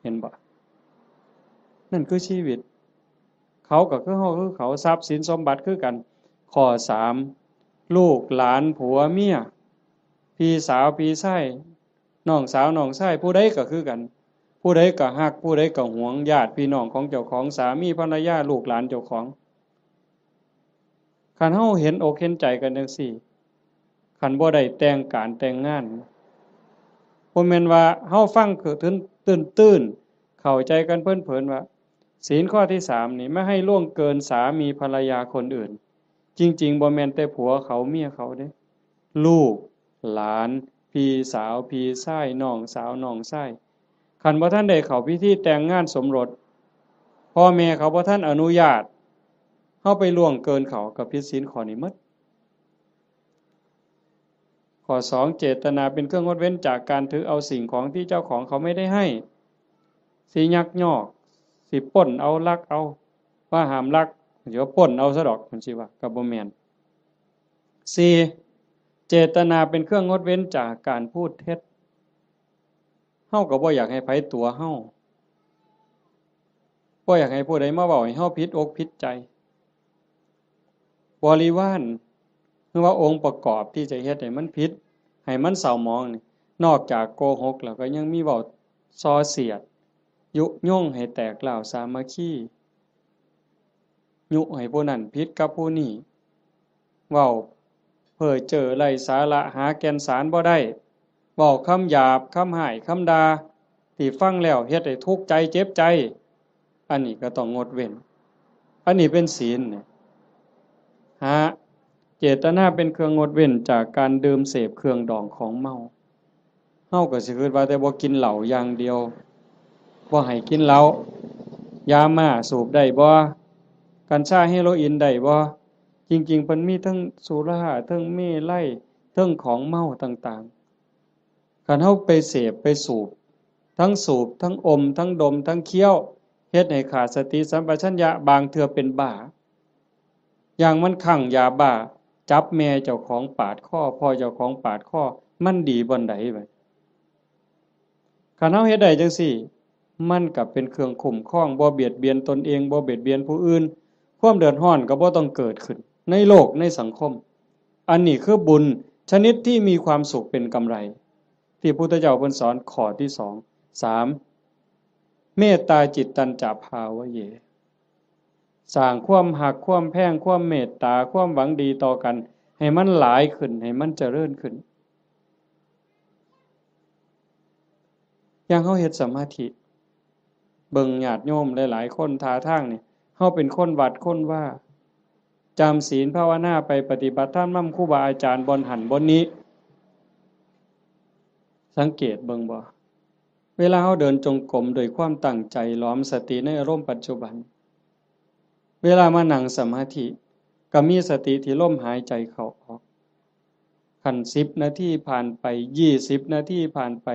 เห็นบ่นั่นคือชีวิตเขาก็คือเฮาคือเขาทรัพย์สินสมบัติคือกันข้อ3ลูกหลานผัวเมียพี่สาวพี่ชายน้องสาวน้องชายผู้ใดก็คือกันผู้ใดก็ฮักผู้ใดก็หวงญาติพี่น้องของเจ้าของสามีภรรยาลูกหลานเจ้าของคันเฮาเห็นอกเห็นใจกันจังซี่คันบ่ได้แต่งการแต่งงานบ่แม่นว่าเฮาฟังคือตื้นๆเข้าใจกันเพิ่นๆว่า ศีลข้อที่3นี่ไม่ให้ล่วงเกินสามีภรรยาคนอื่นจริงๆบ่แม่นแต่ผัวเขาเมียเขาเด้ลูกหลานพี่สาวพี่ชายน้องสาวน้องชายคันบ่ทันได้เข้าพิธีแต่งงานสมรสพ่อแม่เขาบ่ทันอนุญาตเฮาไปล่วงเกินเขาก็ผิดศีลข้อนี้หมดข้อ2เจตนาเป็นเครื่องงดเว้นจากการถือเอาสิ่งของที่เจ้าของเขาไม่ได้ให้สิยักยอกสิปล้นเอาลักเอาว่าห้ามลักเดี๋ยวปล้นเอาซะดอกมันสิว่าก็บ่แม่น4เจตนาเป็นเครื่องงดเว้นจากการพูดเท็จเฮาก็บ่อยากให้ไผตัวเฮาบ่อยากให้ผู้ใดมาเว้าให้เฮาผิดอกผิดใจบริวารคือว่าองค์ประกอบที่จะเฮ็ดให้มันผิดให้มันเศร้าหมองนี่นอกจากโกหกแล้วก็ยังมีเว้าส่อเสียดยุยงให้แตกร้าวสามัคคียุให้ผู้นั้นผิดกับผู้นี้เว้าเพ้อเจ้อไร้สาระหาแก่นสารบ่ได้เว้าคำหยาบคำห้ายคำด่าที่ฟังแล้วเฮ็ดให้ทุกข์ใจเจ็บใจอันนี้ก็ต้องงดเว้นอันนี้เป็นศีลเนี่ยเจตนาเป็นเครื่องงดเว้นจากการดื่มเสพเครื่องดองของเมาเฮาก็สิคิดว่าแต่บ่กินเหล้าอย่างเดียวบ่ให้กินเหล้ายาม่าสูบได้บ่กัญชาเฮโรอีนได้บ่จริงๆเพิ่นมีทั้งสุราทั้งเมลัยทั้งของเมาต่างๆคันเฮาไปเสพไปสูบทั้งอมทั้งดมทั้งเคี้ยวเฮ็ดให้ขาดสติสัมปชัญญะบางเทื่อเป็นบ้าอย่างมันคั่งยาบ้าจับแม่เจ้าของปาดคอพ่อเจ้าของปาดคอมันดีบ่ใดบัดคันเฮาเฮ็ดได้จังซี่มันก็เป็นเครื่องคุ้มครองบ่เบียดเบียนตนเองบ่เบียดเบียนผู้อื่นความเดือดร้อนก็บ่ต้องเกิดขึ้นในโลกในสังคมอันนี้คือบุญชนิดที่มีความสุขเป็นกำไรที่พุทธเจ้าเพิ่นสอนข้อที่2 3เมตตาจิตตัญจภาวะเยสร้างความหักความแพงความเมตตาความหวังดีต่อกันให้มันหลายขึ้นให้มันเจริญขึ้นอย่างเฮาเฮ็ดสมาธิเบิ่งญาติโยมหลายๆคนท่าทางนี่เฮาเป็นคนวัดคนว่าจำศีลภาวนาไปปฏิบัติธรรมนำครูบาอาจารย์บนหันบนนี้สังเกตเบิ่งบ่เวลาเฮาเดินจงกรมด้วยความตั้งใจล้อมสติในอารมณ์ปัจจุบันเวลามานั่งสมาธิก็มีสติที่ลมหายใจเข้าออกคัน10นาทีผ่านไป20นาทีผ่านไป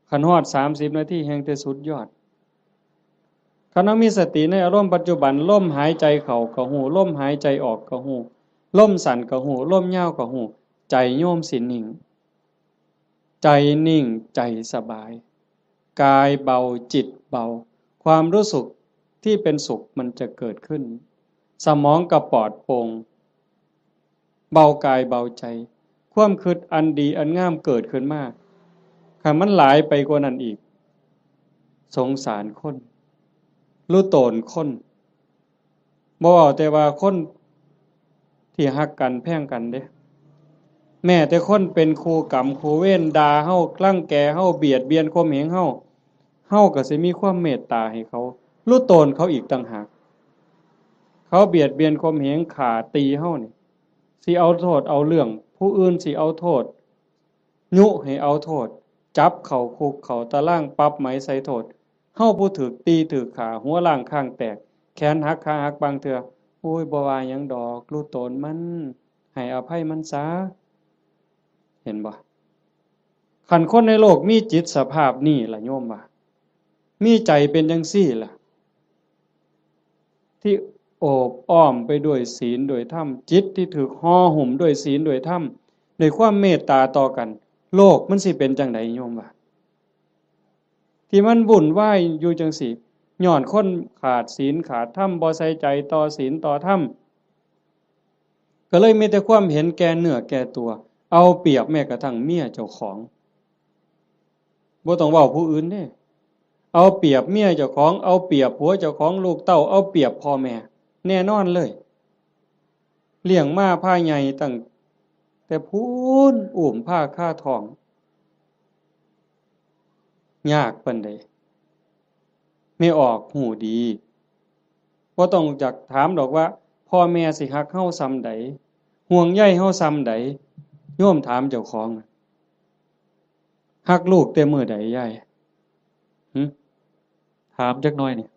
คันฮอด30นาทีแห่งแต่สุดยอดคันเฮามีสติในอารมณ์ปัจจุบันลมหายใจเข้าก็ฮู้ลมหายใจออกก็ฮู้ลมสั้นก็ฮู้ลมยาวก็ฮู้ใจโยมสินิ่งใจนิ่งใจสบายกายเบาจิตเบาความรู้สึกที่เป็นสุขมันจะเกิดขึ้นสมองก็ปลอดโปร่งเบากายเบาใจความคิดอันดีอันงามเกิดขึ้นมาคันมันหลายไปกว่านั้นอีกสงสารคนรู้โตนคนบ่เว้าแต่ว่าคนที่ฮักกันแพงกันเด้แม้แต่คนเป็นครูกรรมครูเวรด่าเฮารังแกเฮาเบียดเบียนข่มเหงเฮาก็สิมีความเมตตาให้เขารู้โตนเขาอีกต่างหากเขาเบียดเบียนข่มเหงฆ่าตีเฮานี่สิเอาโทษเอาเรื่องผู้อื่นสิเอาโทษยุให้เอาโทษจับเข้าคุกเข้าตารางปรับไหมใส่โทษเฮาผู้ถูกตีถูกฆ่าหัวล้างข้างแตกแขนหักขาหักบางเทื่อโอ้ยบ่ว่าหยังดอกรู้โตนมันให้อภัยมันซะเห็นบ่คันคนในโลกมีจิตสภาพนี้ล่ะโยมว่ามีใจเป็นจังซี่ล่ะที่โอบอ้อมไปด้วยศีลด้วยธรรมจิตที่ถูกห่อหุ้มด้วยศีลด้วยธรรมด้วยความเมตตาต่อกันโลกมันสิเป็นจังไดโยมว่าที่มันวุ่นวายอยู่จังซี่ย้อนคนขาดศีลขาดธรรมบ่ใส่ใจต่อศีลต่อธรรมก็เลยมีแต่ความเห็นแก่เนื้อแก่ตัวเอาเปรียบแม้กระทั่งเมียเจ้าของบ่ต้องเว้าผู้อื่นเด้เอาเปรียบเมียเจ้าของเอาเปรียบผัวเจ้าของลูกเต้าเอาเปรียบพ่อแม่แน่นอนเลยเลี้ยงมาพาใหญ่ตั้งแต่พูนอุ้มผ้าค่าทองยากปานใดไม่ออกหูดี บ่ต้องจักถามดอกว่าพ่อแม่สิฮักเฮาส่ำใดห่วงใยเฮาส่ำใดโยมถามเจ้าของฮักลูกแต่มื้อใดยายหึถามจักหน่อยนี่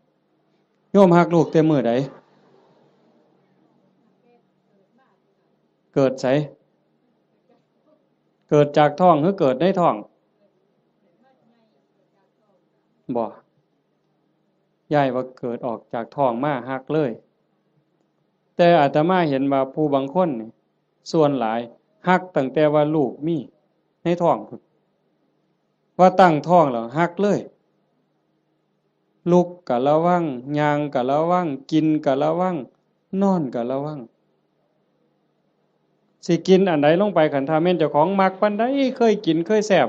โยมฮักลูกแต่มื้อใดเกิดไสเกิดจากท้องหรือเกิดในท้องบ่ยายว่าเกิดออกจากท้องมาฮักเลยแต่อาตมาเห็นว่าผู้บางคนนี่ส่วนหลายฮักตั้งแต่ว่าลูกมีในท้องพุ่นว่าตั้งท้องแล้วฮักเลยลุกก็ระวังย่างก็ระวังกินก็ระวังนอนก็ระวังสิกินอันใดลงไปคันถ้าแม่นเจ้าของมักปานใดเคยกินเคยแซ่บ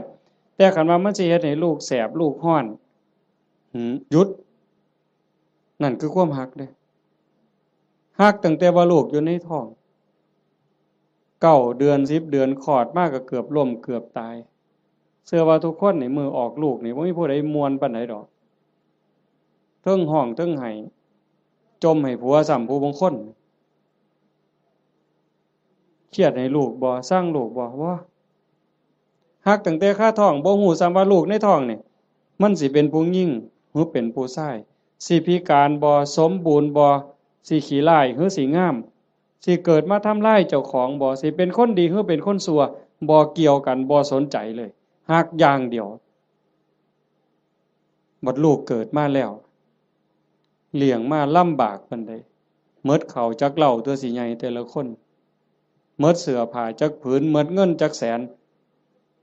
แต่คันว่ามันสิเฮ็ดให้ลูกแสบลูกร้อนหยุดนั่นคือความฮักเด้ฮักตั้งแต่ว่าลูกอยู่ในท้อง9 เดือน10 เดือนคลอดมาก็เกือบล้มเกือบตายเชื่อว่าทุกคนนี่มือออกลูกนี่บ่มีผู้ใดม่วนปานใดดอกเทิงห้องเทิงไห้จมให้ผัวซ้ำผู้บางคนเครียดให้ลูกบ่สร้างลูกบ่ว่าฮักตั้งแต่คาท้องบ่ฮู้ซ้ำว่าลูกในท้องนี่มันสิเป็นผู้หญิงหรือเป็นผู้ชายสิพิการบ่สมบูรณ์บ่สิขี้ร้ายหรือสิงามสิเกิดมาทำร้ายเจ้าของบ่สิเป็นคนดีหรือเป็นคนชั่วบ่เกี่ยวกันบ่สนใจเลยฮักอย่างเดียวบัดลูกเกิดมาแล้วเลี้ยงมาลำบากปานใดหมดข้าวจักเหล้าตัวสิใหญ่แต่ละคนหมดเสื้อผ้าจักผืนหมดเงินจักแสน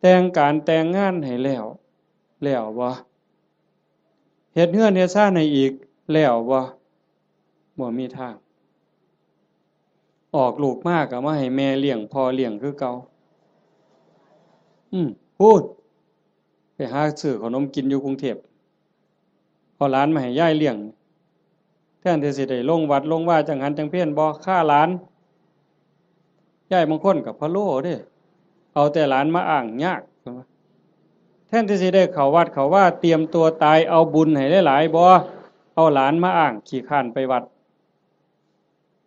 แต่งการแต่งงานให้แล้วบ่เฮ็ดเฮือนเฮ็ดซ่านให้อีกแล้วบ่มีทางออกลูกมาก็มาให้แม่เลี้ยงพ่อเลี้ยงคือเก่าพูดไปหาซื้อขนมกินอยู่กรุงเทพเอาหลานมาให้ยายเลี้ยงแทนที่สิได้ลงวัดลงว่าจังหันจังเพี้ยนบ่ค่าหลานยายบางคนก็พะโล้เด้เอาแต่หลานมาอ้างยากแทนที่สิได้เข้าวัดเข้าว่าเตรียมตัวตายเอาบุญให้หลายๆบ่เอาหลานมาอ้างขี้คร้านไปวัด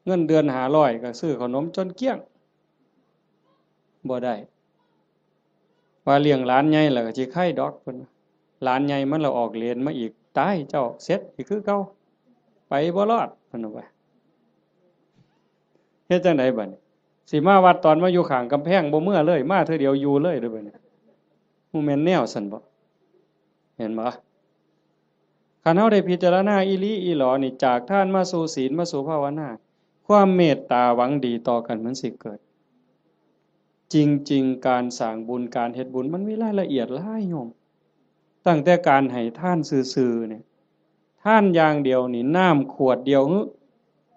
เงินเดือน500ก็ซื้อขนมจนเกลี้ยงบ่ได้ว่าเลี้ยงหลานใหญ่แล้วก็สิไข่ดอกเพิ่นหลานใหญ่มันละออกเรียนมาอีกตายเจ้าเสร็จอีกคือเก่าไปบ่รอดเพิ่นว่าเฮ็ดจังได๋บัดนี้สิมาวัดตอนมาอยู่ข้างกำแพงบ่เมื่อเลยมาเทื่อเดียวอยู่เลยเด้อบัดนี้บ่แม่นแนวซั่นบ่เห็นบ่คันเฮาได้พิจารณาอีหลีอีหลอนี่จากทานมาสู่ศีลมาสู่ภาวนาความเมตตาหวังดีต่อกันมันสิเกิดจริงๆการสร้างบุญการเฮ็ดบุญมันมีรายละเอียดหลายโยมตั้งแต่การให้ทานซื่อๆเนี่ยทานอย่างเดียวนี่น้ำขวดเดียว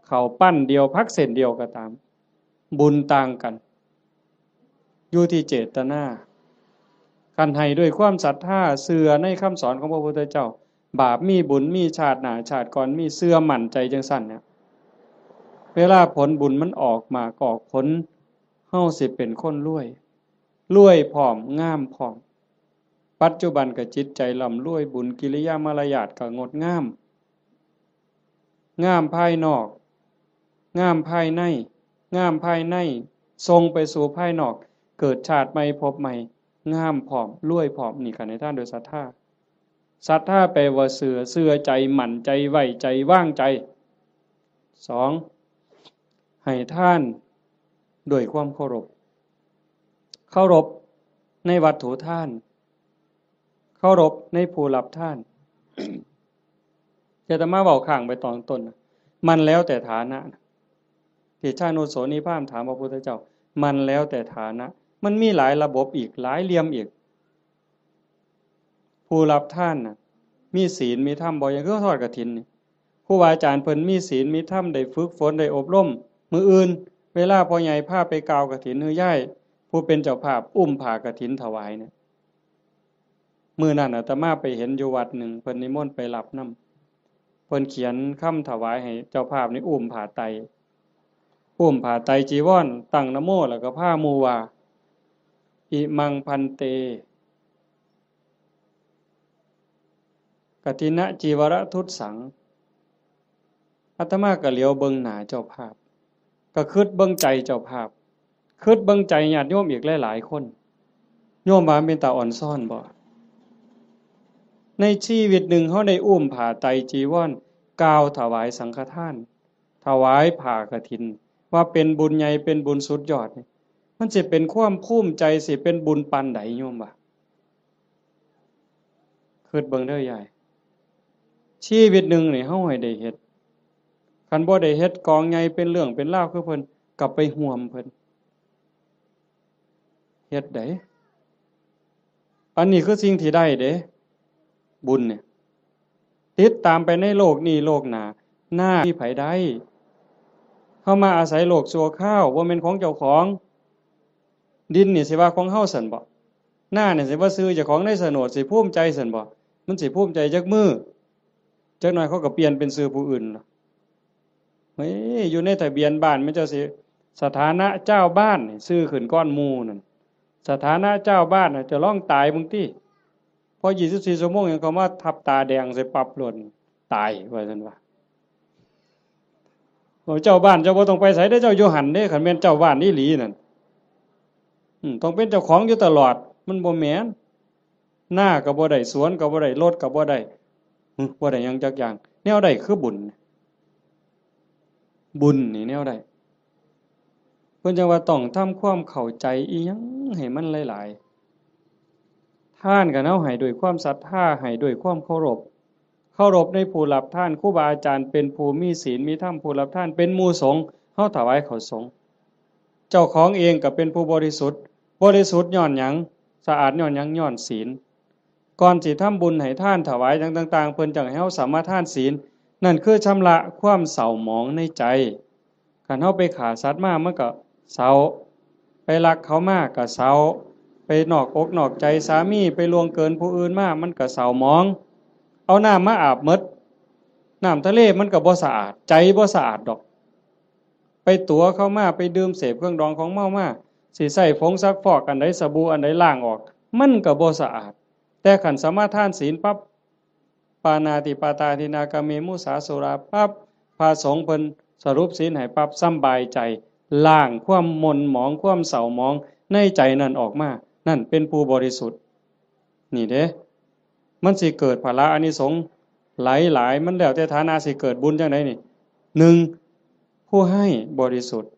ข้าวปั้นเดียวผักเส้นเดียวก็ตามบุญต่างกันอยู่ที่เจตนาคันให้ด้วยความศรัทธาเชื่อในคำสอนของพระพุทธเจ้าบาปมีบุญมีชาติหน้าชาติก่อนมีเชื่อมั่นใจจังซั่นเนี่ยเวลาผลบุญมันออกมาออกผลเฮาสิเป็นคนรวยพร้อมงามพร้อมปัจจุบันก็จิตใจร่ำรวยบุญกิริยามารยาทก็งดงามงามภายนอกงามภายในงามภายในทรงไปสู่ภายนอกเกิดชาติใหม่พบใหม่งามพร้อมรวยพร้อมนี่กันในท่านโดยศรัทธาแปลว่าเชื่อใจหมั่นใจไว้ใจว่างใจ2ให้ท่านด้วยความเคารพในวัตถุท่านเคารพในผู้รับท่านจะมาเว้าข้างไปตอนต้นมันแล้วแต่ฐานะที่ชาโนโสนิพามถามพระพุทธเจ้ามันแล้วแต่ฐานะมันมีหลายระบบอีกหลายเหลี่ยมอีกผู้รับท่านน่ะมีศีลมีธรรมบ่อย่างคือทอดกฐินนี่ครูบาอาจารย์เพิ่นมีศีลมีธรรมได้ฝึกฝนได้อบรมมื้ออื่นเวลาพ่อใหญ่พาไปกาวกฐินฮือย่ายผู้เป็นเจ้าภาพอุ้มผ้ากฐินถวายเนี่ยมื้อนั้นอาตมาไปเห็นอยู่วัดหนึ่งเพิ่นนิมนต์ไปรับนำเพิ่นเขียนคำถวายให้เจ้าภาพนี่อุ้มผ้าไตรจีวรตั้งนะโมแล้วก็พาหมู่ว่าอิมังพันเตกฐินะจีวรทุตสัง อาตมาก็เหลียวเบิ่งหน้าเจ้าภาพก็คิดเบิ่งใจเจ้าภาพคิดเบิ่งใจญาติโยมอีกหลายๆคนโยมว่าเป็นตาอ่อนซ่อนบ่ในชีวิตหนึ่งเฮาได้อุ้มผ้าไตรจีวรกล่าวถวายสังฆทานถวายผ้ากฐินว่าเป็นบุญใหญ่เป็นบุญสุดยอดมันสิเป็นความภูมิใจสิเป็นบุญปานใดโยมว่าคิดเบิ่งเด้อยายชีวิตหนึ่งนี่เฮาให้ได้เฮ็ดคันบ่ได้เฮ็ดกองใหญ่เป็นเรื่องเป็นราวคือเพิ่นกลับไปห่วมเพิ่นเฮ็ดได้อันนี้คือสิ่งที่ได้เด้บุญเนี่ยติดตามไปในโลกนี้โลกหน้าหน้าที่ไผได้เฮามาอาศัยโลกชั่วคราวบ่แม่นของเจ้าของดินนี่สิว่าของเฮาซั่นบ่หน้านี่สิว่าซื้อเจ้าของในโฉนดสิภูมิใจซั่นบ่มันสิภูมิใจจักมื้อจักหน่อยเขาก็เปลี่ยนเป็นชื่อผู้อื่นล่ะเฮ้ยอยู่ในทะเบียนบ้านมันเจ้าสิสถานะเจ้าบ้านนี่ชื่อขึ้นก้อนหมู่นั่นสถานะเจ้าบ้านน่ะจะร้องตายมึงติพอ24ชั่วโมงยังเขามาทับตาแดงใส่ปรับหล่นตายว่าซั่นว่าเจ้าบ้านเจ้าบ่ต้องไปไสเด้อเจ้าอยู่หั่นเด้คันแม่นเจ้าบ้านอีหลีนั่นต้องเป็นเจ้าของอยู่ตลอดมันบ่แม่นหน้าก็บ่ได้สวนก็บ่ได้รถก็บ่ได้บ่ได้หยังจักอย่างแนวใดคือบุญบุญนี่แนวใดเพิ่นจังว่าต้องทำความเข้าใจอีหยังให้มันหลายๆทานก็เฮาให้ด้วยความศรัทธาให้ด้วยความเคารพในผู้รับทานครูบาอาจารย์เป็นผู้มีศีลมีธรรมผู้รับทานเป็นหมู่สงฆ์เฮาถวายข้าวสงฆ์เจ้าของเองก็เป็นผู้บริสุทธิ์ย้อนหยังสะอาดย้อนหยังย้อนศีลก่อนสิทำบุญให้ทานถวายต่างๆเพิ่นจังให้เฮาสามารถทานศีลนั่นคือชำระความเศร้าหมองในใจคันเฮาไปฆ่าสัตว์มามันก็เศร้าไปลักเขามาก็เศร้าไปนอกอกนอกใจสามีไปล่วงเกินผู้อื่นมามันก็เศร้าหมองเอาน้ำมาอาบหมดน้ำทะเลมันก็บ่สะอาดใจบ่สะอาดดอกไปตัวเข้ามาไปดื่มเสพเครื่องดองของเมามาสิใส่ผงซักฟอกอันใดสบู่อันใดล้างออกมันก็บ่สะอาดแต่ขันสมาทานศีลปั๊บปานาติปาตาทินากาเมมุสาสุราปั๊บพระสงฆ์เพิ่นสรุปศีลให้ปั๊บสำบายใจล้างความหม่นหมองความเศร้าหมองในใจนั่นออกมานั่นเป็นผู้บริสุทธิ์นี่เด้มันสิเกิดภละอานิสงส์หลายๆมันแล้วแต่ฐานะสิเกิดบุญจังไดนี่1ผู้ให้บริสุทธิ์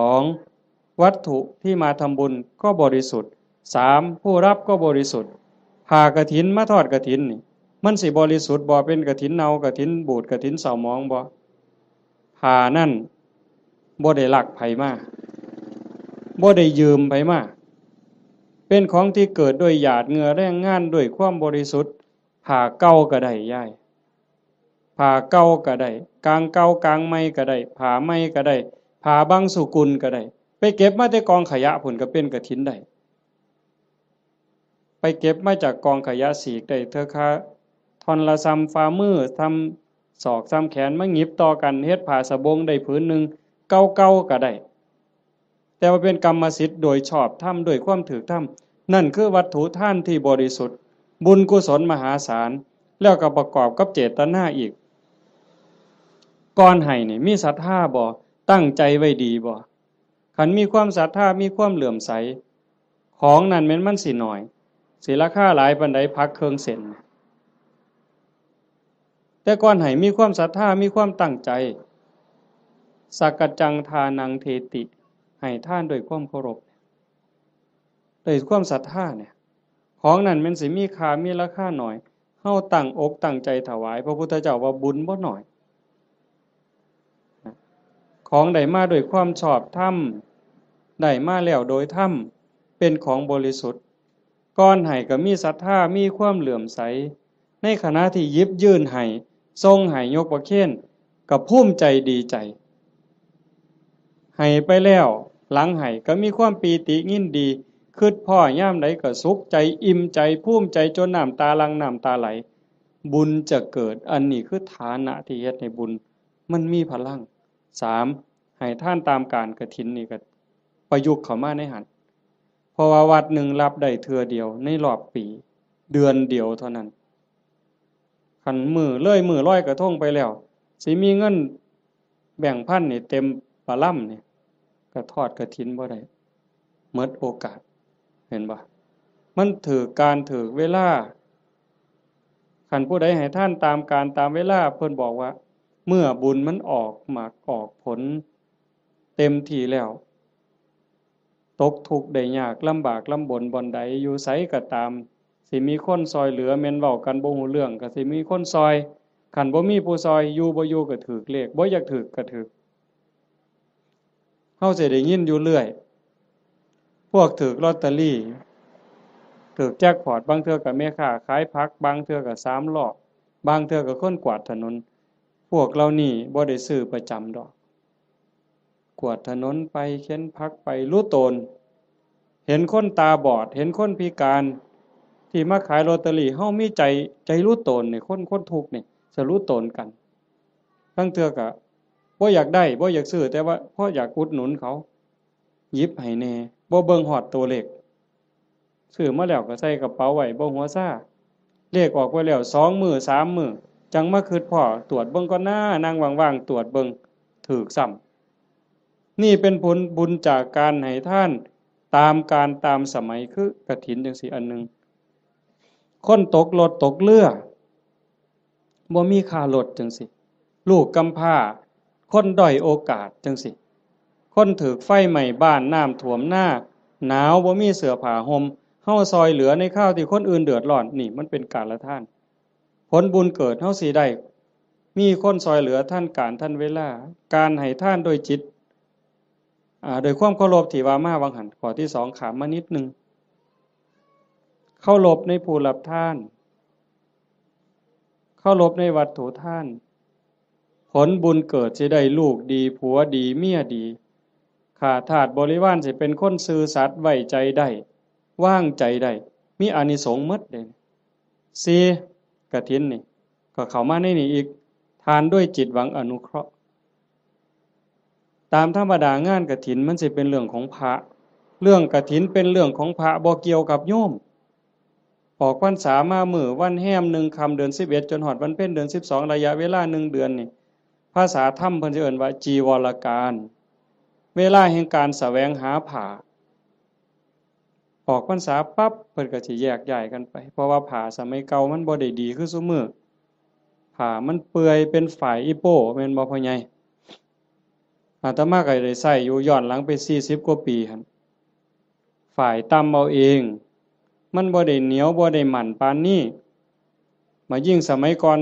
2วัตถุที่มาทำบุญก็บริสุทธิ์3ผู้รับก็บริสุทธิ์ผ้ากฐินมาทอดกฐินนี่มันสิบริสุทธิ์บ่เป็นกฐินเน่ากฐินบูดกฐินเศร้าหมองบ่ผ้านั่นบ่ได้ลักไผมาบ่ได้ยืมไผมาเป็นของที่เกิดด้วยหยาดเหงื่อแรงงานด้วยความบริสุทธิ์ผ้าเก่าก็ได้ยายผ้าเก่าก็ได้กางเก่ากางใหม่ก็ได้ผ้าใหม่ก็ได้ผ้าบางสุกุลก็ได้ไปเก็บมาแต่กองขยะพุ่นก็เป็นกฐินได้ไปเก็บมาจากกองขยะสีกได้เธอค่ะท่อนละซ้ำฝ่ามือทำศอกซ้ำแขนมาหยิบต่อกันเฮ็ดผ้าสบงได้ผืนหนึ่งเก่าๆก็ได้แต่ว่าเป็นกรรมสิทธิ์โดยชอบธรรมด้วยความถูกธรรมนั่นคือวัตถุทานที่บริสุทธิ์บุญกุศลมหาศาลแล้วก็ประกอบกับเจตนาอีกก่อนให้นี่มีศรัทธาบ่ตั้งใจไว้ดีบ่คันมีความศรัทธามีความเหลื่อมใสของนั้นแม้นมันสิน้อยสิราคาหลายปานใดพักเครื่องเส้นแต่ก่อนให้มีความศรัทธามีความตั้งใจสักกจังทานังเทติให้ท่านด้วยความเคารพด้วยความศรัทธาเนี่ยของนั้นมันสิมีค่ามีราคาหน่อยเฮาตั้งอกตั้งใจถวายพระพุทธเจ้าว่าบุญบ่น้อยของได้มาด้วยความชอบธรรมได้มาแล้วโดยธรรมเป็นของบริสุทธิ์ก่อนให้ก็มีศรัทธามีความเหลื่อมใสในขณะที่หยิบยื่นให้ทรงให้ยกประเคนก็ภูมิใจดีใจให้ไปแล้วหลังให้ก็มีความปีติยินดีคิดพ่อย่ามใดก็สุขใจอิ่มใจภูมิใจจนน้ำตาหลั่งน้ำตาไหลบุญจะเกิดอันนี้คือฐานะที่เฮ็ดให้บุญมันมีพลัง3ให้ท่านตามการกฐินนี่ก็ประยุกต์เข้ามาในหันเพราะว่าวัดหนึ่งรับได้เทื่อเดียวในรอบปีเดือนเดียวเท่านั้นคันมือลอยกระทงไปแล้ว สิมีเงินแบ่งพันนี่เต็มปะล่ำนี่ก็ทอดกฐินบ่ได้หมดโอกาสเห็นบ่มันถือการถือเวลาคันผู้ใดให้ท่านตามการตามเวลาเพิ่นบอกว่าเมื่อบุญมันออกหมากออกผลเต็มที่แล้วตกทุกข์ได้ยากลำบากลำบนบ่อนใดอยู่ไสก็ตามสิมีคนซอยเหลือแม่นเว้ากันบ่ฮู้เรื่องก็สิมีคนซอยคันบ่มีผู้ซอยอยู่บ่อยู่ก็ถูกเลขบ่อยากถูกก็ถูกเฮาสิได้ยินอยู่เรื่อยพวกถูกลอตเตอรี่ถูกแจ็คพอตบางเทื่อก็แม่ค้าขายผักบางเทื่อก็3ล้อบางเทื่อก็คนกวาดถนนพวกเรานี่บ่ได้ซื้อประจำดอกกวาดถนนไปเข็นผักไปรู้ตนเห็นคนตาบอดเห็นคนพิการที่มาขายลอตเตอรี่เฮามีใจรู้ตนนี่คนทุกข์นี่จะรู้ตนกันบางเทื่อก็บ่อยากได้บ่อยากซื้อแต่ว่าเพราะอยากอุดหนุนเขาหยิบให้แน่บ่เบิ่งฮอดตัวเลขซื้อมาแล้วก็ใส่กระเป๋าไว้บ่หัวซ่าเลขออกไปแล้ว2มื้อ3มื้อจังมาคิดพ้อตรวจเบิ่งก่อนนะนั่งว่างๆตรวจเบิ่งถูกซ้ำนี่เป็นผลบุญจากการให้ท่านตามการตามสมัยคือกฐินจังซี่อันนึงคนตกรถตกเรือบ่มีค่ารถจังซี่ลูกกำพร้าคนด้อยโอกาสจังซี่คนถูกไฟไหม้บ้านน้ำท่วมหน้าหนาวบ่มีเสื้อผ้าห่มเฮาซอยเหลือในข้าวที่คนอื่นเดือดร้อนนี่มันเป็นการละท่านผลบุญเกิดเฮาสิได้มีคนซอยเหลือท่านการท่านเวลาการให้ท่านโดยจิตโดยความเคารพที่ว่ามาวังหันข้อที่2ขามมานิดนึงเคารพในผู้รับทานเคารพในวัตถุทานผลบุญเกิดสิได้ลูกดีผัวดีเมียดีข้าทาสบริวารสิเป็นคนซื่อสัตย์ไว้ใจได้วางใจได้มีอานิสงส์หมดเด้4กฐินนี่ก็เข้ามาในนี้อีกทานด้วยจิตหวังอนุเคราะห์ตามธรรมดางานกฐินมันสิเป็นเรื่องของพระเรื่องกฐินเป็นเรื่องของพระบ่เกี่ยวกับโยมออกพรรษามามื้อวันแฮม1ค่ำเดือน11จนฮอดวันเพ็ญเดือน12ระยะเวลา1เดือนนี่ภาษาธรรมเพิ่นสิเอิ้นว่าจีวรการเวลาแห่งการแสวงหาผ้าออกพรรษาปั๊บเพิ่นก็สิแยกย้ายกันไปเพราะว่าผ้าสมัยเก่ามันบ่ได้ดีคือซุมื้อผ้ามันเปื่อยเป็นฝ่ายอีโป้แม่นบ่พ่อใหญ่อาตมาก็ได้ใช้อยู่ย้อนหลังไป40กว่าปีหั่นฝ่ายตำเอาเองมันบ่ได้เหนียวบ่ได้หมั่นปานนี้มายิ่งสมัยก่อน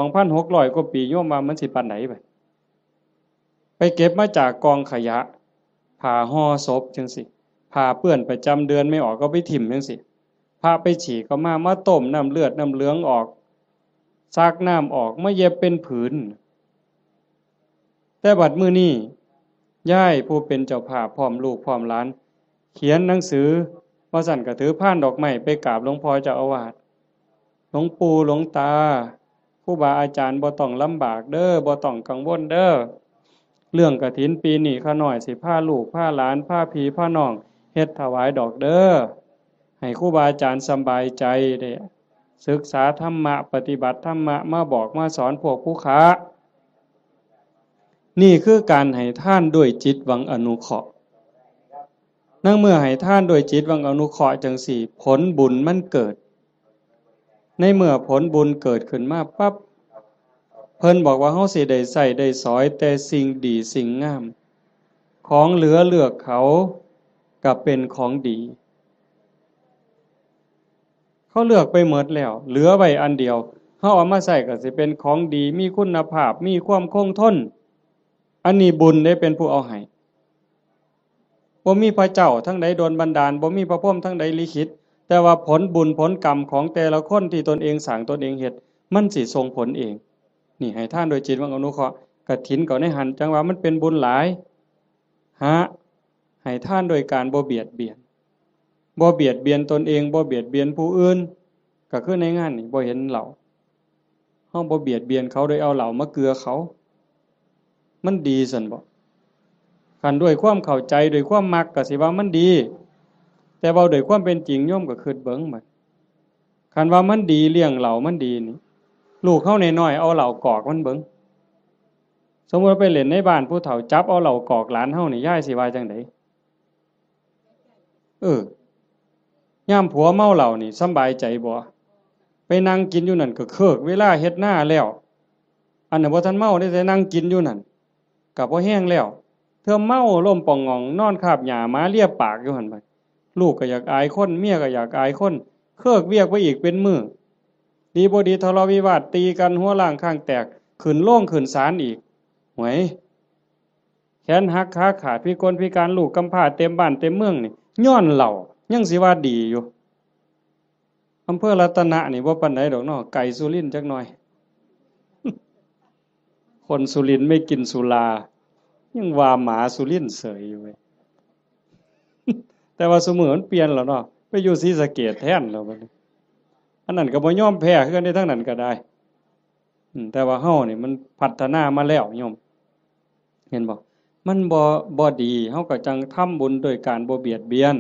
2,600 กว่าปีโยมว่ามันสิปานไหนไปเก็บมาจากกองขยะผ้าห่อศพจังซี่ผ้าเปื้อนประจำเดือนไม่ออกก็ไปถิ่มจังซี่ผ้าไปฉีกก็มาต้มน้ำเลือดน้ำเหลืองออกซักน้ำออกมาเย็บเป็นผืนแต่บัดมื้อนี้ย่ายผู้เป็นเจ้าภาพพร้อมลูกพร้อมหลานเขียนหนังสือว่าสั่นก็ถือพานดอกไม้ไปกราบหลวงพ่อเจ้าอาวาสหลวงปู่หลวงตาครูบาอาจารย์บ่ต้องลำบากเด้อบ่ต้องกังวลเด้อเรื่องกฐินปีนี้ข้าน้อยสิพาลูกพาหลานพาพี่พาน้องเฮ็ดถวายดอกเด้อให้ครูบาอาจารย์สบายใจได้ศึกษาธรรมะปฏิบัติธรรมะมาบอกมาสอนพวกผู้ค้านี่คือการให้ท่านด้วยจิตหวังอนุเคราะห์นั่งเมื่อให้ท่านโดยจิตหวังอนุเคราะห์จังสี่ผลบุญมันเกิดในเมื่อผลบุญเกิดขึ้นมาปั๊บเพิ่นบอกว่าเฮาสิได้ใส่ได้สอยแต่สิ่งดีสิ่งงามของเหลือเลือกเขาก็เป็นของดีเขาเลือกไปหมดแล้วเหลือไว้อันเดียวเฮาเอามาใส่ก็สิเป็นของดีมีคุณภาพมีความคงทนอันนี้บุญได้เป็นผู้เอาให้บ่มีพระเจ้าทั้งใดโดนบันดาลบ่มีพระพรหมทั้งใดลิขิตแต่ว่าผลบุญผลกรรมของแต่ละคนที่ตนเองสร้างตนเองเฮ็ดมันสิส่งผลเองนี่ให้ท่านโดยจิตหวังอนุเคราะห์กฐินก็ในหันจังว่ามันเป็นบุญหลายให้ท่านโดยการบ่เบียดเบียนตนเองบ่เบียดเบียนผู้อื่นก็คือในงานนี่บ่เห็นเหล่าเฮาบ่เบียดเบียนเขาโดยเอาเหล่ามาเกลือเขามันดีซั่นบ่คันด้วยความเข้าใจด้วยความมักก็สิว่ามันดีแต่เว้าด้วยความเป็นจริงโยมก็คิดเบิ่งบัดคันว่ามันดีเลี้ยงเหล่ามันดีนี่ลูกเฮาน้อยๆเอาเหล่ากอกมันเบิ่ง สมมติว่าไปเล่นในบ้านผู้เฒ่าจับเอาเหล้ากอกหลานเฮานี่ย่ายสิว่าจังไดย่ามผัวเมาเหล้านี่สำบายใจบ่ไปนั่งกินอยู่นั่นก็เคิกเวลาเฮ็ดหน้าแล้วอันนั้นบ่ทันเมาได้แต่นั่งกินอยู่นั่นก็บ่แห้งแล้วเธอเมาล้มป่องงองนอนคาบหญ้าหมาเลียปากอยู่หั่นบัดลูกก็อยากอายคนเมียก็อยากอายคนเคิกเวียกไปอีกเป็นมื้อดีบ่ดีทะเลาะวิวาทตีกันหัวล้างข้างแตกขึ้นโรงขึ้นศาลอีกหวยแขนหักขาขาดพิกลพิการลูกกำพร้าเต็มบ้านเต็มเมืองนี่ย้อนเหล้ายังสิว่าดีอยู่อำเภอรัตนะนี่บ่ปานใดดอกเนาะไก่สุรินทร์จักหน่อยคนสุรินทร์ไม่กินสุรายังว่าหมาสุรินทร์เสยอยู่เว้ยแต่ว่าสมือมันเปลี่ยนแล้วเนาะไปอยู่ศรีสะเกษแทนแล้วบัดนี้อันนั้นก็บ่ยอมแพ้คือกันในทั้งนั้นก็ได้แต่ว่าเฮานี่มันพัฒนามาแล้วโยมเห็นบ่มันบ่ดีเฮาก็จังทำบุญโดยการบ่เบียดเบียน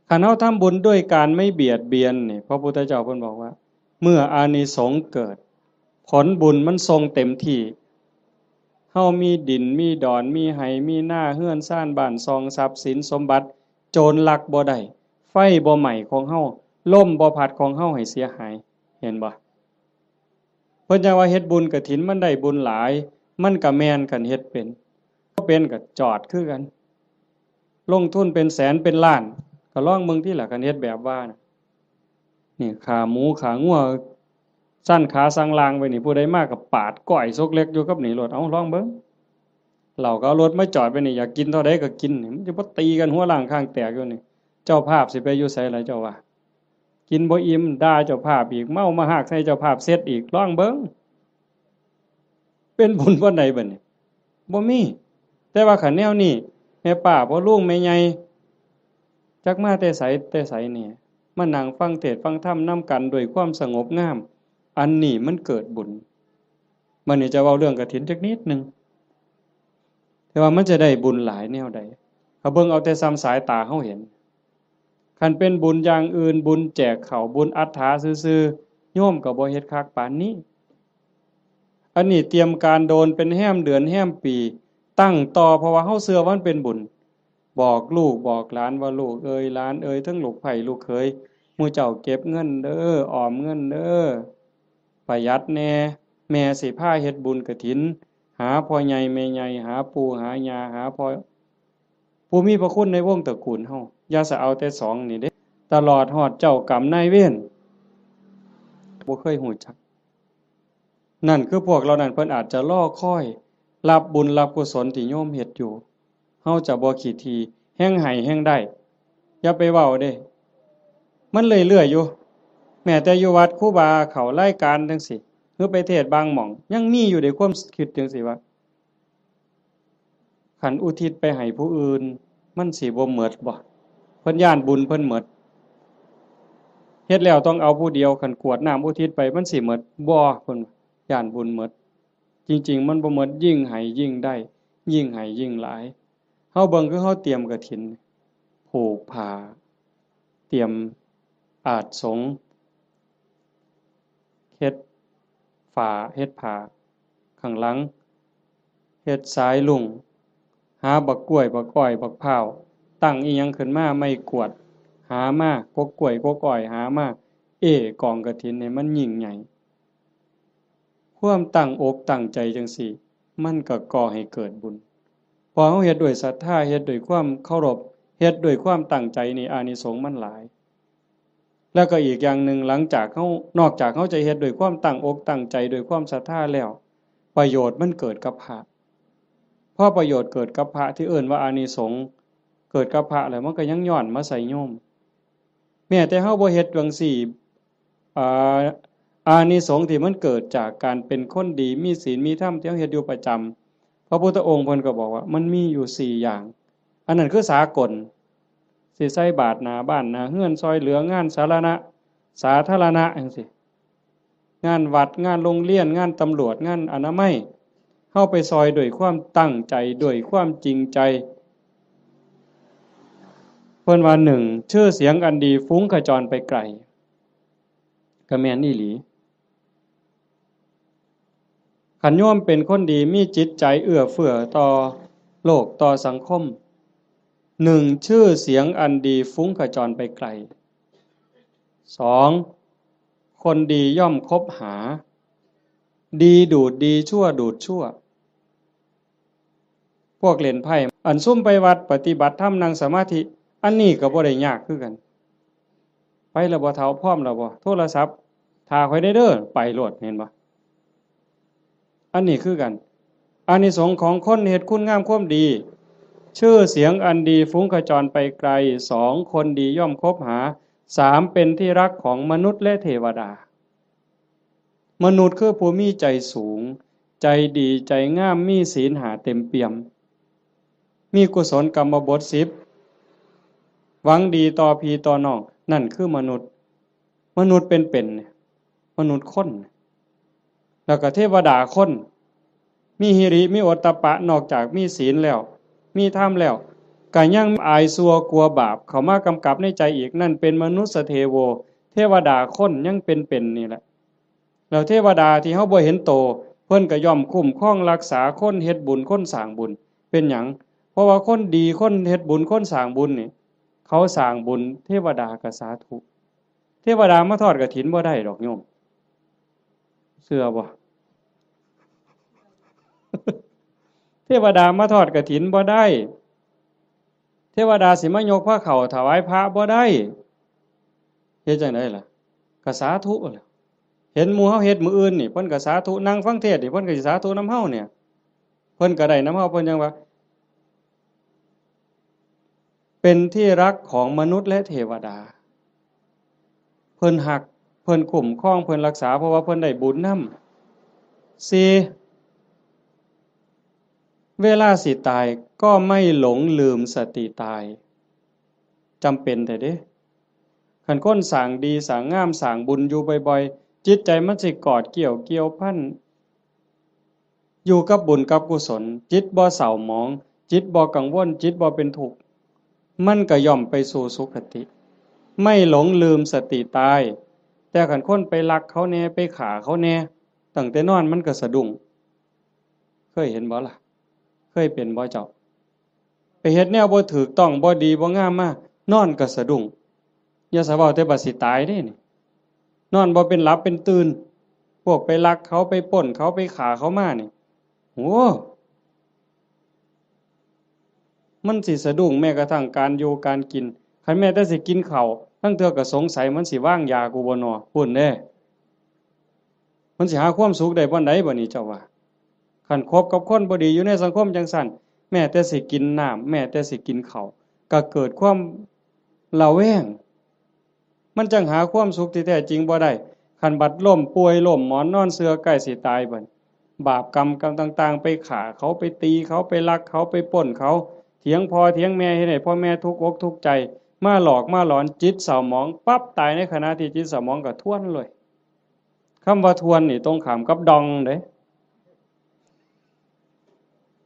คันเฮาทำบุญด้วยการไม่เบียดเบียนนี่พระพุทธเจ้าเพิ่นบอกว่าเมื่ออานิสงส์เกิดผลบุญมันทรงเต็มที่เฮามีดินมีดอนมีไหมีหน้าเฮือนซ่านบ้านซองทรัพย์สินสมบัติโจรลักบ่ได้ไฟบ่ไหม้ของเฮาลมบ่พัดของเฮาให้เสียหายเห็นบ่เพิ่นจังว่าเฮ็ดบุญกฐินมันได้บุญหลายมันก็แม่นกันเฮ็ดเป็นบ่เป็นก็จอดคือกันลงทุนเป็นแสนเป็นล้านก็ลองเบิ่งที่ล่ะกันเฮ็ดแบบว่านะนี่ขาหมูขางัวสั้นขาสังลางไว้นี่ผู้ใดมาก็ปาดก้อยซกเล็กอยู่กับนี่รถเอาลองเบิ่งเราก็เอารถมาจอดไว้นี่อยากกินเท่าใดก็กินนี่มันจะบ่ตีกันหัวล้างข้างแตกอยู่นี่เจ้าภาพสิไปอยู่ไสล่ะเจ้าว่ากินบ่อิ่มด่าเจ้าภาพอีกเมามาหากใส่เจ้าภาพเสร็จอีกลองเบิ่งเป็นบุญบ่ใดบัดนี้บ่มีแต่ว่าคันแนวนี้แม่ป้าพ่อลุงแม่ใหญ่จักมาแต่ไสนี่มานั่งฟังเทศน์ฟังธรรมนำกันด้วยความสงบงามอันนี้มันเกิดบุญมันนี่จะเว้าเรื่องกฐินจักนิดนึงแต่ว่ามันจะได้บุญหลายแนวใดถ้าเบิ่งเอาแต่ซ้ำสายตาเฮาเห็นคันเป็นบุญอย่างอื่นบุญแจกข้าวบุญอัฏฐาซื่อๆโยมก็บ่เฮ็ดคักปานนี้อันนี้เตรียมการโดนเป็นแห้มเดือนแห้มปีตั้งต่อเพราะว่าเฮาเชื่อว่ามันเป็นบุญบอกลูกบอกหลานว่าลูกเอ้ยหลานเอ้ยทั้งลูกไผ่ลูกเขยหมู่เจ้าเก็บเงินเด้อออมเงินเด้อประหยัดแน่แม่สิพาเฮ็ดบุญกฐินหาพ่อใหญ่แม่ใหญ่หาปู่หาย่าหาพ่อผู้มีพระคุณในวงตระกูลเฮาอย่าสะเอาแต่สองนี่เด้ตลอดฮอดเจ้ากรรมนายเวรบ่เคยฮู้จักนั่นคือพวกเรานั้นเพิ่นอาจจะรอคอยรับบุญรับกุศลที่โยมเฮ็ดอยู่เฮาจะบ่ขี้ทีแฮ่งให้แฮ่งได้อย่าไปเว้าเด้มันเรื่อยๆอยู่แม้แต่อยู่วัดครูบาเขารายการจังซี่หรือไปเทศน์บางหม่องยังมีอยู่ในความคิดจังซี่ว่าคันอุทิศไปให้ผู้อื่นมันสิบ่หมดบ่เพิ่นย้านบุญเพิ่นหมดเฮ็ดแล้วต้องเอาผู้เดียวคันกรวดน้ำอุทิศไปมันสิหมดบ่เพิ่นย้านบุญหมดจริงๆมันบ่หมดยิ่งให้ยิ่งได้ยิ่งให้ยิ่งหลายเฮาเบิ่งคือเฮาเตรียมกฐินผูกผ้าเตรียมอาสสงฆ์เฮ็ดฝาเฮ็ดผ้าข้างหลังเฮ็ดสายลุงหาบักกล้วยบักอ้อยบักพร้าวตั้งอีหยังขึ้นมาไม่กวดหามากกกล้วยกกอ้อยหามากองกฐินนี่มันยิ่งใหญ่ความตั้งอกตั้งใจจังซี่มันก็ก่อให้เกิดบุญพอเฮาเฮ็ดด้วยศรัทธาเฮ็ดด้วยความเคารพเฮ็ดด้วยความตั้งใจนี่อานิสงส์มันหลายแล้วก็อีกอย่างหนึ่งหลังจากเฮานอกจากเฮาจะเฮ็ดด้วยความตั้งอกตั้งใจด้วยความศรัทธาแล้วประโยชน์มันเกิดกับพระพอประโยชน์เกิดกับพระที่เอิ้นว่าอานิสงส์เกิดกับพระแล้วมันก็ยังย้อนมาใส่โยมแม้แต่เฮาบ่เฮ็ดจังซี่อานิสงส์ที่มันเกิดจากการเป็นคนดีมีศีลมีธรรมที่เฮาเฮ็ดอยู่ประจำพระพุทธองค์เพิ่นก็บอกว่ามันมีอยู่4อย่างอันนั้นคือสากลสิใส่บาตรหน้าบ้านหน้าเฮือนซอยเหลืองานสาธารณะจังซี่งานวัดงานโรงเรียนงานตำรวจงานอนามัยเฮาไปซอยด้วยความตั้งใจด้วยความจริงใจเพิ่นว่า1ชื่อเสียงอันดีฟุ้งขจรไปไกลก็แม่นอีหลี ขันโยมเป็นคนดีมีจิตใจเอื้อเฟื้อต่อโลกต่อสังคมหนึ่งชื่อเสียงอันดีฟุ้งกระจรไปไกลสองคนดีย่อมคบหาดีดูดดีชั่วดูดชั่วพวกเล่นไพ่อันซุ่มไปวัดปฏิบัติธรรมนั่งสมาธิอันนี้ก็บ่ได้ยากคือกันไปแล้วบ่เฒ่าพร้อมแล้วบ่โทรศัพท์ถ้าค่อยได้เด้อไปโลดเห็นบ่อันนี้คือกันอานิสงส์ของคนเฮ็ดคุณงามความดีชื่อเสียงอันดีฟุ้งกระจรไปไกลสองคนดีย่อมคบหาสามเป็นที่รักของมนุษย์และเทวดามนุษย์คือผู้มีใจสูงใจดีใจงามมีศีลหาเต็มเปี่ยมมีกุศลกรรมบท10หวังดีต่อพี่ต่อน้องนั่นคือมนุษย์เป็นมนุษย์คนแล้วก็เทวดาคนมีหิริมีโอตตัปปะนอกจากมีศีลแล้วมีธรรมแล้วก็ยังอายซัวกลัวบาปเข้ามากำกับในใจอีกนั่นเป็นมนุษย์เทโวเทวดาคนยังเป็นนี่แหละแล้วเทวดาที่เฮาบ่เห็นโตเพิ่นก็ย่อมคุ้มครองรักษาคนเฮ็ดบุญคนสร้างบุญเป็นหยังเพราะว่าคนดีคนเฮ็ดบุญคนสร้างบุญนี่เขาสร้างบุญเทวดาก็สาธุเทวดามาทอดกฐินบ่ได้ดอกโยมเชื่อบ่ เทวดามาทอดกฐินบ่ได้เทวดาสิมายกผ้าเข่าถวายพระบ่ได้เฮ็ดจังได๋ล่ะก็สาธุแหละเห็นหมู่เฮาเฮ็ดมื้ออื่นนี่เพิ่นก็สาธุนั่งฟังเทศน์นี่เพิ่นก็สิสาธุนำเฮาเนี่ยเพิ่นก็ได้นำเฮาเพิ่นจังว่าเป็นที่รักของมนุษย์และเทวดาเพิ่นฮักเพิ่นคุ้มครองเพิ่นรักษาเพราะว่าเพิ่นได้บุญนำ4เวลาสิตายก็ไม่หลงลืมสติตายจำเป็นแต่เด้คันคนสร้างดีสร้างงามสร้างบุญอยู่บ่อยๆจิตใจมันสิกอดเกี่ยวพันอยู่กับบุญกับกุศลจิตบ่เศร้าหมองจิตบ่กังวลจิตบ่เป็นทุกข์มันก็ย่อมไปสู่สุคติไม่หลงลืมสติตายแต่คันคนไปลักเขาแน่ไปฆ่าเขาแน่ตั้งแต่นอนมันก็สะดุ้งเคยเห็นบ่ล่ะเคยเป็นบ่เจ้าไปเฮ็ดแนวบ่ถูกต้องบ่ดีบ่งามมานอนก็สะดุ้งอย่าสะเว้าแต่บัดสิตายเด้นี่นอนบ่เป็นหลับเป็นตื่นพวกไปลักเขาไปปล้นเขาไปฆ่าเขามานี่โหมันสิสะดุ้งแม้กระทั่งการอยู่การกินคันแม้แต่สิกินข้าวทั้งเทื่อก็สงสัยมันสิวางยากูบ่น้อพุ่นเด้มันสิหาความสุขได้บ่ใดบ่นี่เจ้าว่าคันคบกับคนบ่ดีอยู่ในสังคมจังซั่นแม้แต่สิกินน้ำแม้แต่สิกินข้าวก็เกิดความระแวงมันจังหาความสุขที่แท้จริงบ่ได้คันบัดล้มป่วยล้มหมอนนอนเสือใกล้สิตายบัดบาปกรรมต่างๆไปฆ่าเขาไปตีเขาไปลักเขาไปปล้นเขาเถียงพ่อเถียงแม่เฮ็ดให้พ่อแม่ทุกข์อกทุกข์ใจมาหลอกมาหลอนจิตเศร้าหมองปั๊บตายในขณะที่จิตเศร้าหมองก็ทวนเลยคำว่าทวนนี่ตรงข้ามกับดองเด้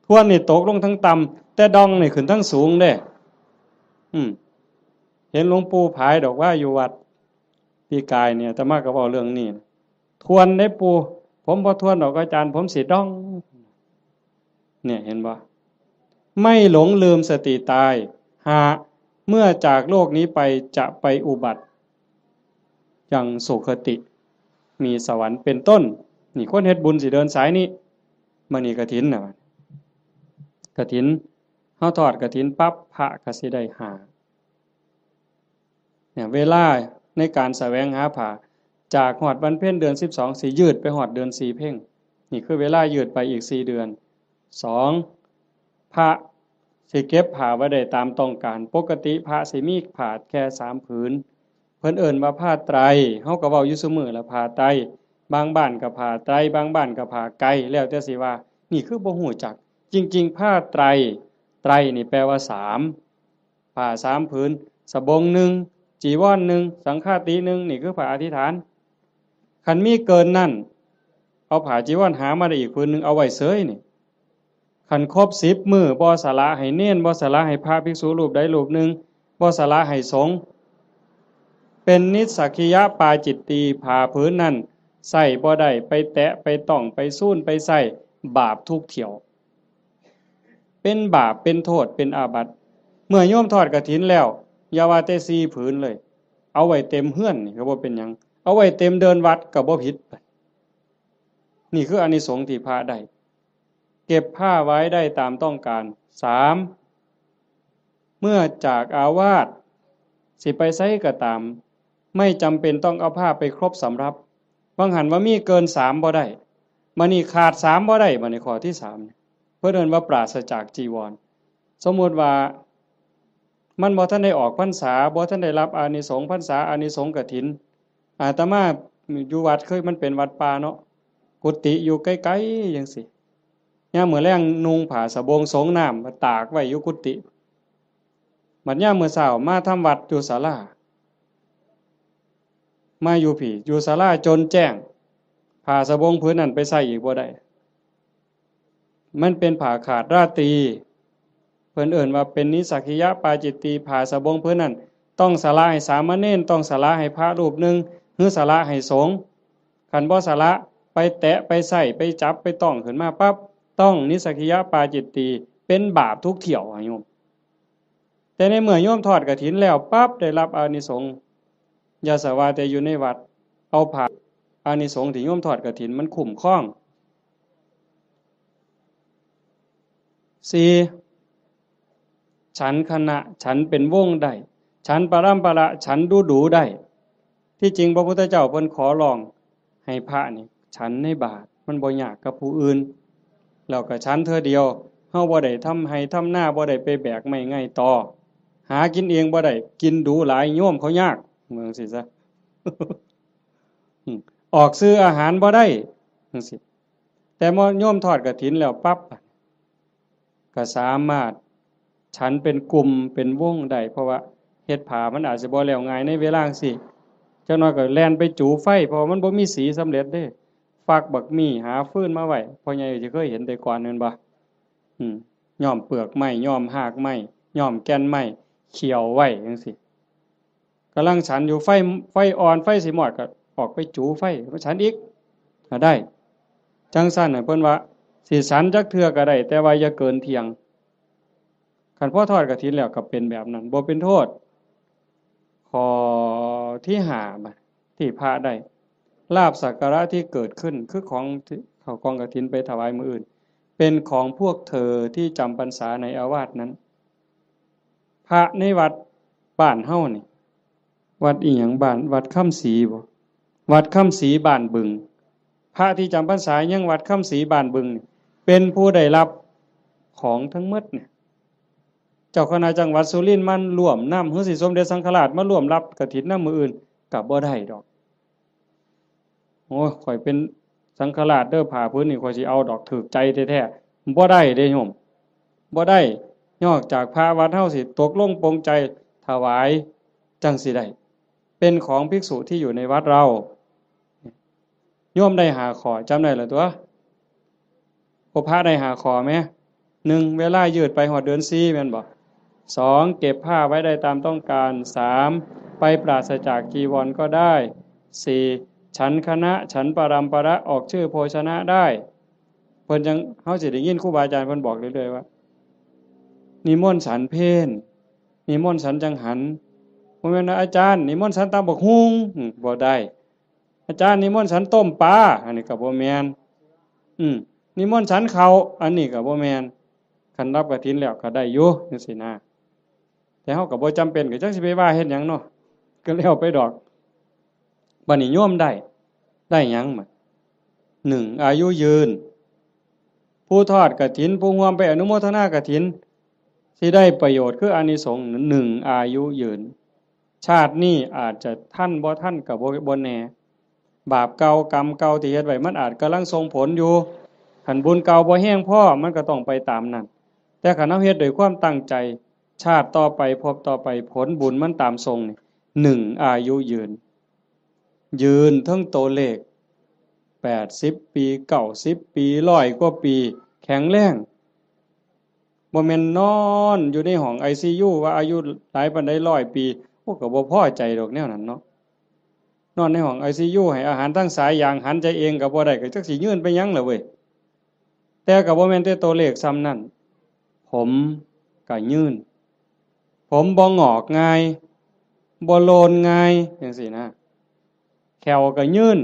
ทวนนี่ตกลงทั้งต่ำแต่ดองนี่ขึ้นทั้งสูงเด้เห็นหลวงปู่ผายดอกว่าอยู่วัดปีกายเนี่ยอาตมาก็เว้าเรื่องนี้ทวนได้ปู่ผมบ่ทวนดอกอาจารย์ผมสิดองเนี่ยเห็นบ่ไม่หลงลืมสติตายหาเมื่อจากโลกนี้ไปจะไปอุบัติยังสุคติมีสวรรค์เป็นต้นนี่คนเฮ็ดบุญสิเดินสายนี้มื้อนี้กฐินน่ะกฐินเฮาทอดกฐินปั๊บพระก็สิได้หาเนี่ยเวลาในการแสวงหาผ้าจากฮอดวันเพ็ญเดือน12สิยืดไปฮอดเดือน4เพ็งนี่คือเวลายืดไปอีก4เดือน2พระสิเก็บผ้าไว้ได้ตามต้องการปกติพระสิมีผ้าแค่3ผืนเพิ่นเอิ้นว่าผ้าไตรเฮาก็เว้าอยู่ซุมื้อละผ้าไตรบางบ้านก็ผ้าไตรบางบ้านก็ผ้าไกแล้วแต่สิว่านี่คือบ่ฮู้จักจริงๆผ้าไตรนี่แปลว่า3ผ้า3ผืนสบง1จีวร1สังฆาติ1นี่คือผ้าอธิษฐานคันมีเกินนั่นเอาผ้าจีวรหามาได้อีกผืนนึงเอาไว้เสยนี่คันครบ10มื้อบ่สละให้เณรบ่สละให้พระภิกษุรูปใดรูปหนึ่งบ่สละให้สงฆ์เป็นนิสสักขิยะปาจิตตีผ้าผืนนั้น ใส่บ่ได้ไปแตะไปต้องไปสู้นไปใส่บาปทุกเที่ยวเป็นบาปเป็นโทษเป็นอาบัติเมื่อโยมทอดกฐินแล้วอย่าว่าแต่4 ผืนเลยเอาไว้เต็มเฮือนนี่ก็บ่เป็นหยังเอาไว้เต็มเดินวัดก็บ่ผิดนี่คืออานิสงส์ที่พระได้เก็บผ้าไว้ได้ตามต้องการ3เมื่อจากอาวาสสิไปไสก็ตามไม่จำเป็นต้องเอาผ้าไปครบสำรับบางหันว่ามีเกิน3บ่ได้มานี่ขาด3บ่ได้มาในข้อที่3เพิ่นเอิ้นว่าปราศจากจีวรสมมุติว่ามันบ่ทันได้ออกพรรษาบ่ทันได้รับอานิสงส์พรรษาอานิสงส์กฐินอาตมาอยู่วัดเคยมันเป็นวัดป่าเนาะกุฏิอยู่ไกลๆจังซี่ยามมื้อแลงนุ่งผ้าสบงสงน้ำมาตากไว้อยู่กุฏิบัดยามมื้อเช้ามาทำวัดอยู่ศาลามาอยู่ผีอยู่ศาลาจนแจ้งผ้าสบงผืนนั้นไปใส่อีกบ่ได้มันเป็นผ้าขาดราตรีเพิ่นเอิ้นว่าเป็นนิสักขิยะปาจิตตีผ้าสบงผืนนั้นต้องสละให้สามเณรต้องสละให้พระรูปหนึ่งหรือสละให้สงฆ์คันบ่สละไปแตะไปใส่ไปจับไปต้องขึ้นมาปั๊บต้องนิสักขิยะปาจิตตีเป็นบาปทุกเที่ยวโยมแต่ในเมื่อโยมทอดกฐินแล้วปั๊บได้รับอานิสงส์อย่าสว่าแต่อยู่ในวัดเอาผ่าอานิสงส์ที่โยมทอดกฐินมันคุ้มครอง4ฉันคณะฉันเป็นวงได้ฉันปรัมประฉันดูได้ที่จริงพระพุทธเจ้าเพิ่นขอร้องให้พระนี่ฉันในบาตรมันบ่ยากกับผู้อื่นแล้วก็ฉันเทื่อเดียวเฮาบ่ได้ทำให้ทำหน้าบ่ได้ไปแบกไม้ง่ายต่อหากินเองบ่ได้กินดูหลายโยมเขายากเมืองสิซะ ออกซื้ออาหารบ่ได้จังซี่แต่เมื่อโยมทอดกฐินแล้วปั๊บก็สามารถฉันเป็นกลุ่มเป็นวงได้เพราะว่าเฮ็ดผ้ามันอาจจะบ่แล้วง่ายในเวลาจังซี่จักหน่อยก็แล่นไปจูไฟเพราะมันบ่มีสีสำเร็จเด้ฟักบักมี่หาฟืนมาไว้พ่อใหญ่สิเคยเห็นแต่ก่อนแม่นบ่ย้อมเปลือกไม้ย้อมหากไม้ย้อมแก่นไม้เขี่ยวไว้จังซี่กำลังฉันอยู่ไฟอ่อนไฟสิมอดก็ออกไปจูไฟมาฉันอีกก็ได้จังซั่นน่ะเพิ่นว่าสิฉันจักเทื่อก็ได้แต่ว่าอย่าเกินเที่ยงคันพอทอดกฐินแล้วก็เป็นแบบนั้นบ่เป็นโทษข้อที่5บัดที่พระได้ลาภสักการะที่เกิดขึ้นคือของที่เขากองกฐินไปถวายมื้ออื่นเป็นของพวกเธอที่จำพรรษาในอาวาสนั้นพระในวัดบ้านเฮานี่วัดอีหยังบ้านวัดค่ำศรีบ่วัดค่ำศรีบ้านบึงพระที่จำพรรษายังวัดค่ำศรีบ้านบึงเป็นผู้ได้รับของทั้งหมดเนี่ยเจ้าคณะจังหวัดสุรินทร์มันร่วมนำหรือสิสมเด็จสังฆราชมาร่วมรับกฐินนำมื้ออื่นก็บ่ได้ดอกโอ้ยข่อยเป็นสังฆราชเด้อผ้าพื้นนี่ข่อยสิเอาดอกถูกใจแท้ๆบ่ได้เด้โยมบ่ได้นอกจากพระวัดเฮาสิตกลงปรงใจถวายจังสิได้เป็นของภิกษุที่อยู่ในวัดเราโยมได้5ข้อจำได้แล้วตัวพระได้5ข้อมั้ย1เวลายืดไปฮอดเดือน4แม่นบ่2เก็บผ้าไว้ได้ตามต้องการ3ไปปราศจากจีวรก็ได้4ฉันคณะฉันปรัมประออกชื่อโภชนะได้เพิ่นจังเฮาสิได้ยินครูบาอาจารย์เพิ่นบอกเรื่อยๆว่านิมนต์ฉันเพลนิมนต์ฉันจังหันบ่แม่นอาจารย์นิมนต์ฉันตำบักหุ่งบ่ได้อาจารย์นิมนต์ฉันต้มปลาอันนี้ก็บ่แม่นนิมนต์ฉันข้าวอันนี้ก็บ่แม่นคันรับกฐินแล้วก็ได้อยู่จังซี่นะแต่เฮาก็บ่จำเป็นก็จักสิไปว่าเฮ็ดหยังเนาะก็แล้วไปดอกบัดนี้โยมได้หยังบัด1อายุยืนผู้ทอดกฐินผู้ร่วมไปอนุโมทนากฐินสิได้ประโยชน์คืออานิสงส์1อายุยืนชาตินี้อาจจะท่านบ่ทันก็บ่แน่บาปเก่ากรรมเก่าที่เฮ็ดไว้มันอาจกำลังส่งผลอยู่คันบุญเก่าบ่แห้งพอมันก็ต้องไปตามนั้นแต่คันเฮาเฮ็ดด้วยความตั้งใจชาติต่อไปพบต่อไปผลบุญมันตามทรงนี่1อายุยืนทั้งตัวเลข80ปี90ปี100กว่าปีแข็งแรงบ่แม่นนอนอยู่ในห้อง ICU ว่าอายุหลายปานใด100ปีโอ้ก็บ่พอใจดอกแนวนั้นเนาะ นอนในห้อง ICU ให้อาหารทั้งสายอย่างหันใจเองก็บ่ได้ก็จักสิยืนไปหยังล่ะเว้ยแต่ก็บ่แม่นแต่ตัวเลขซ้ำนั่นผมก็ยืนผมบ่งอกง่ายบ่โลนง่ายจังซี่นะแขวก็ยืน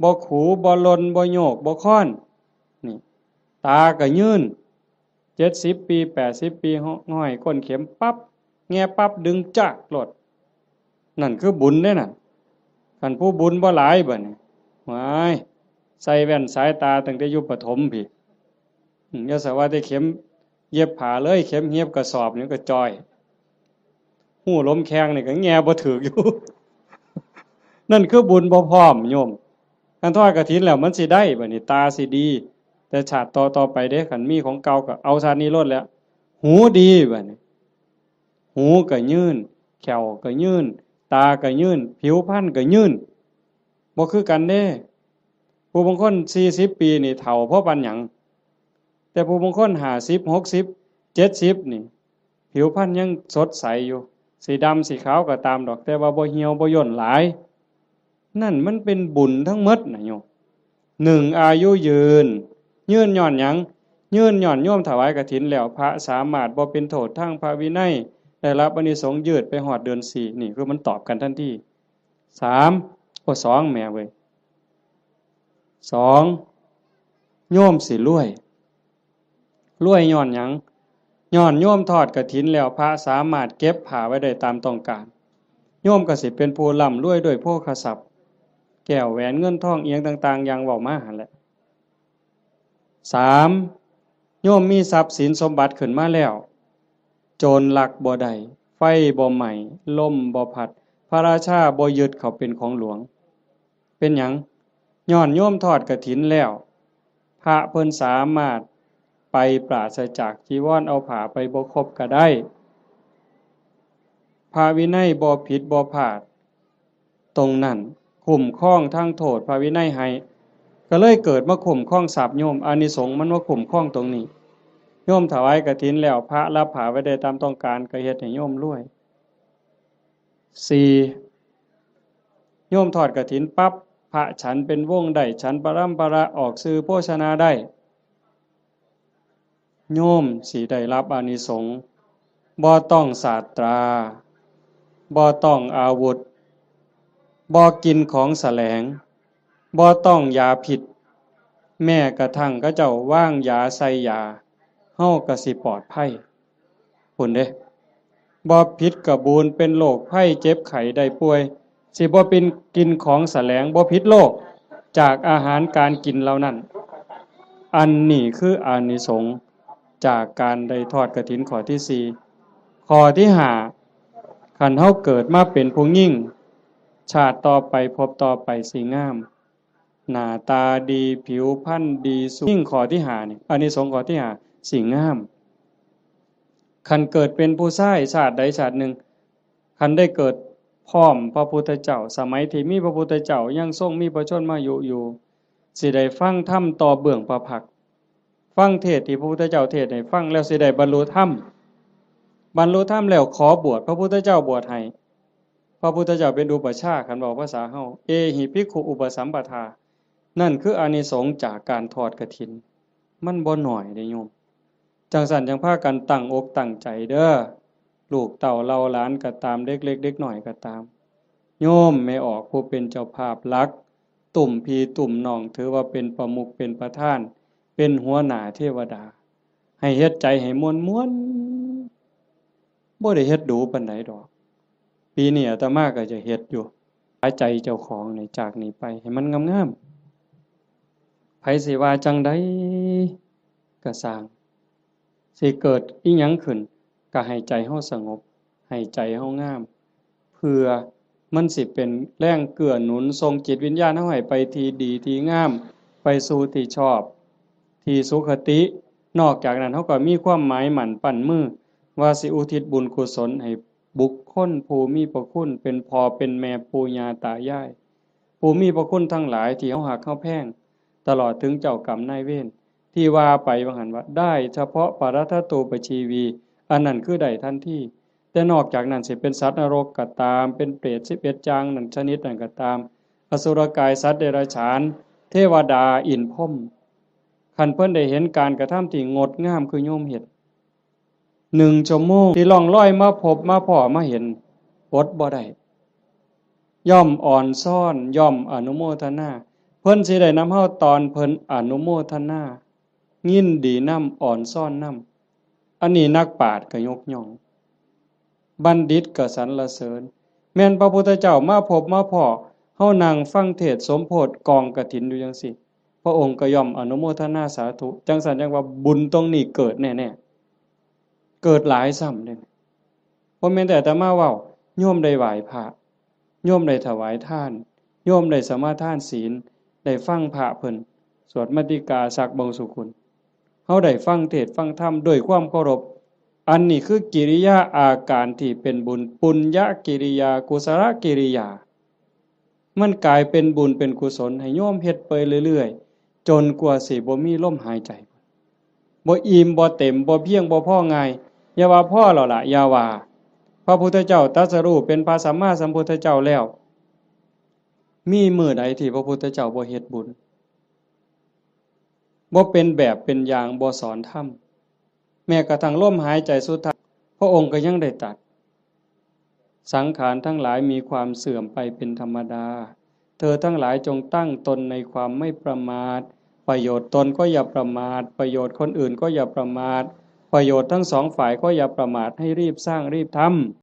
บ่ขูบ่ลนบ่โยกบ่ค้อนนี่ตาก็ยืน70ปี80ปีห้อยก้นเข็มปั๊บแง่ปั๊บดึงจักโลดนั่นคือบุญเด้น่ะคันผู้บุญบ่หลายบัดนี้ว้ายใส่แว่นสายตาตั้งแต่อยู่ประถมพี่อย่าสว่าแต่เข็มเย็บผ้าเลยเข็มเย็บกระสอบนี่ก็จอยหู้ล้มแข้งนี่ก็แง่บ่ถึกอยู่ นั่นคือบุญบ่พร้อมโยมคันทอดกฐินแล้วมันสิได้บัดนี้ตาสิดีแต่ชาติต่อไปเด้คันมีของเก่าก็เอาชาตินี้ลดแล้วหูดีบัดนี้หูก็ยืนแขวก็ยืนตาก็ยืนผิวพรรณก็ยืนบ่คือกันเด้ผู้บางคน40ปีนี่เฒ่าเพราะปัญหยังแต่ผู้บางคน50 60 70นี่ผิวพรรณยังสดใสอยู่สีดำสีขาวก็ตามดอกแต่ว่าบ่เหี่ยวบ่ย่นหลายนั่นมันเป็นบุญทั้งหมดนะโยม1อายุยืนย้อนหยังยืนย้อนโยมถวายกฐินแล้วพระสามารถบ่เป็นโทษทางพระวินัยได้รับอานิสงส์ยืดไปฮอดเดือน4นี่คือมันตอบกันทันที3 2แม่เว้ย2โยมสิรวยย้อนหยังย้อนโยมทอดกฐินแล้วพระสามารถเก็บผ้าไว้ได้ตามต้องการโยมก็สิเป็นผู้ร่ำรวยด้วยโภคทรัพย์แก้วแหวนเงินทองเอียงต่างๆอย่างเว้ามาหั่นแหละ3โยมมีทรัพย์สินสมบัติขึ้นมาแล้วโจรลักบ่ได้ไฟบ่ไหม้ลมบ่พัดพระราชาบ่ยึดเขาเป็นของหลวงเป็นหยังย้อนโยมทอดกฐินแล้วพระเพิ่นสามารถไปปราศจากจีวรเอาผ้าไปบ่ครบก็ได้พระวินัยบ่ผิดบ่พลาดตรงนั้นคุ้มครองทั้งโทษพระวินัยให้ก็เลยเกิดมาคุ้มครองทรัพย์โยมอานิสงส์มันว่าคุ้มครองตรงนี้โยมถวายกฐินแล้วพระรับผ้าไว้ได้ตามต้องการก็เฮ็ดให้โยมรวย4โยมทอดกฐินปั๊บพระฉันเป็นวงได้ฉันปรัมปราออกสื่อโภชนาได้โยมสิได้รับอานิสงส์บ่ต้องศาสตราบ่ต้องอาวุธบ่กินของแสลงบ่ต้องยาผิดแม้กระทั่งเขาเจ้าว่างยาใส่ยาเฮาก็สิปลอดภัยพุ่นเด้บ่ผิดกระบูนเป็นโรคภัยเจ็บไข้ได้ป่วยสิบ่เป็นกินของแสลงบ่ผิดโรคจากอาหารการกินเหล่านั้นอันนี้คืออานิสงส์จากการได้ทอดกฐินข้อที่4ข้อที่5คันเฮาเกิดมาเป็นผู้หญิงชาติต่อไปพบต่อไปสิงามหน้าตาดีผิวพรรณดีสุขยิ่งข้อที่5นี่อานิสงส์ข้อที่5สิงามคันเกิดเป็นผู้ชายชาติใดชาติหนึ่งคันได้เกิดพร้อมพระพุทธเจ้าสมัยที่มีพระพุทธเจ้ายังทรงมีพระชนมายุอยู่สิได้ฟังธรรมต่อเบื้องพระพักตร์ฟังเทศน์ที่พระพุทธเจ้าเทศน์ให้ฟังแล้วสิได้บรรลุธรรมแล้วขอบวชพระพุทธเจ้าบวชให้พระพุทธเจ้าเป็นอุปัชฌาย์คันบอกภาษาเฮาเอหิภิกขุอุปสัมปทานั่นคืออานิสงส์จากการทอดกฐินมันบ่น้อยเด้โยมจังซั่นจังพากันตั้งอกตั้งใจเด้อลูกเต้าเราหลานก็ตามเด็กเล็กเด็กน้อยก็ตามโยมไม่ออกผู้เป็นเจ้าภาพหลักตุ่มพี่ตุ่มน้องถือว่าเป็นประมุขเป็นประธานเป็นหัวหน้าเทวดาให้เฮ็ดใจให้ม่วนๆบ่ได้เฮ็ดดูปานใดดอกปีนี้อาตมาก็จะเฮ็ดอยู่หายใจเจ้าของนี่จากนี้ไปให้มันงามๆไผสิว่าจังได๋ก็สร้างสิเกิดอิหยังขึ้นก็ให้ใจเฮาสงบให้ใจเฮางามเพื่อมันสิเป็นแรงเกื้อหนุนทรงจิตวิญญาณเฮาให้ไปที่ดีที่งามไปสู่ที่ชอบที่สุขตินอกจากนั้นเฮาก็มีความหมายหมั่นปั้นมือว่าสิอุทิศบุญกุศลให้บุคคลผู้มีพระคุณเป็นพ่อเป็นแม่ปู่ย่าตายายผู้มีพระคุณทั้งหลายที่เฮาฮักเฮาแพงตลอดถึงเจ้ากรรมนายเวรที่ว่าไปว่าหั่นว่าได้เฉพาะปรัตถตูปชีวีอันนั้นคือได้ทันที แต่นอกจากนั้นสิเป็นสัตว์นรกก็ตามเป็นเปรต11จางนั่นชนิดนั้นก็ตามอสุรกายสัตว์เดรัจฉานเทวดาอินทร์พรหมคันเพิ่นได้เห็นการกระทำที่งดงามคือโยมเฮ็ด1 ชั่วโมงที่ล่องลอยมาพบมาพ้อมาเห็นอดบ่ได้ย่อมอ่อนซ่อนย่อมอนุโมทนาเพิ่นสิได้นำเฮาตอนเพิ่นอนุโมทนายินดีนำอ่อนซ่อนนำอันนี้นักปราชญ์ก็ยกย่องบัณฑิตก็สรรเสริญแม่นพระพุทธเจ้ามาพบมาพ้อเฮานั่งฟังเทศน์สมโพธิกองกฐินอยู่จังซี่พระองค์ก็ย่อมอนุโมทนาสาธุจังซั่นจังว่าบุญตรงนี้เกิดแน่ๆเกิดหลายซ้ำเด้บ่แม่นแต่อาตมาเว้าโยมได้ไหว้พระโยมได้ถวายทานโยมได้สมาทานศีลได้ฟังพระเพิ่นสวดมาติกาสักบงสุกุลเฮาได้ฟังเทศน์ฟังธรรมด้วยความเคารพอันนี้คือกิริยาอาการที่เป็นบุญปุญญกิริยากุศลกิริยามันกลายเป็นบุญเป็นกุศลให้โยมเฮ็ดไปเรื่อยๆจนกว่าสิบ่มีลมหายใจบ่อิ่มบ่เต็มบ่เพียงบ่พอง่ายอย่าว่าพอแล้วล่ะอย่าว่าพระพุทธเจ้าตรัสรู้เป็นพระสัมมาสัมพุทธเจ้าแล้วมีมื้อใดที่พระพุทธเจ้าบ่เฮ็ดบุญบ่เป็นแบบเป็นอย่างบ่สอนธรรมแม้กระทั่งลมหายใจสุดท้ายพระองค์ก็ยังได้ตรัสสังขารทั้งหลายมีความเสื่อมไปเป็นธรรมดาเธอทั้งหลายจงตั้งตนในความไม่ประมาทประโยชน์ตนก็อย่าประมาทประโยชน์คนอื่นก็อย่าประมาทประโยชน์ทั้งสองฝ่ายก็อย่าประมาทให้รีบสร้างรีบทำ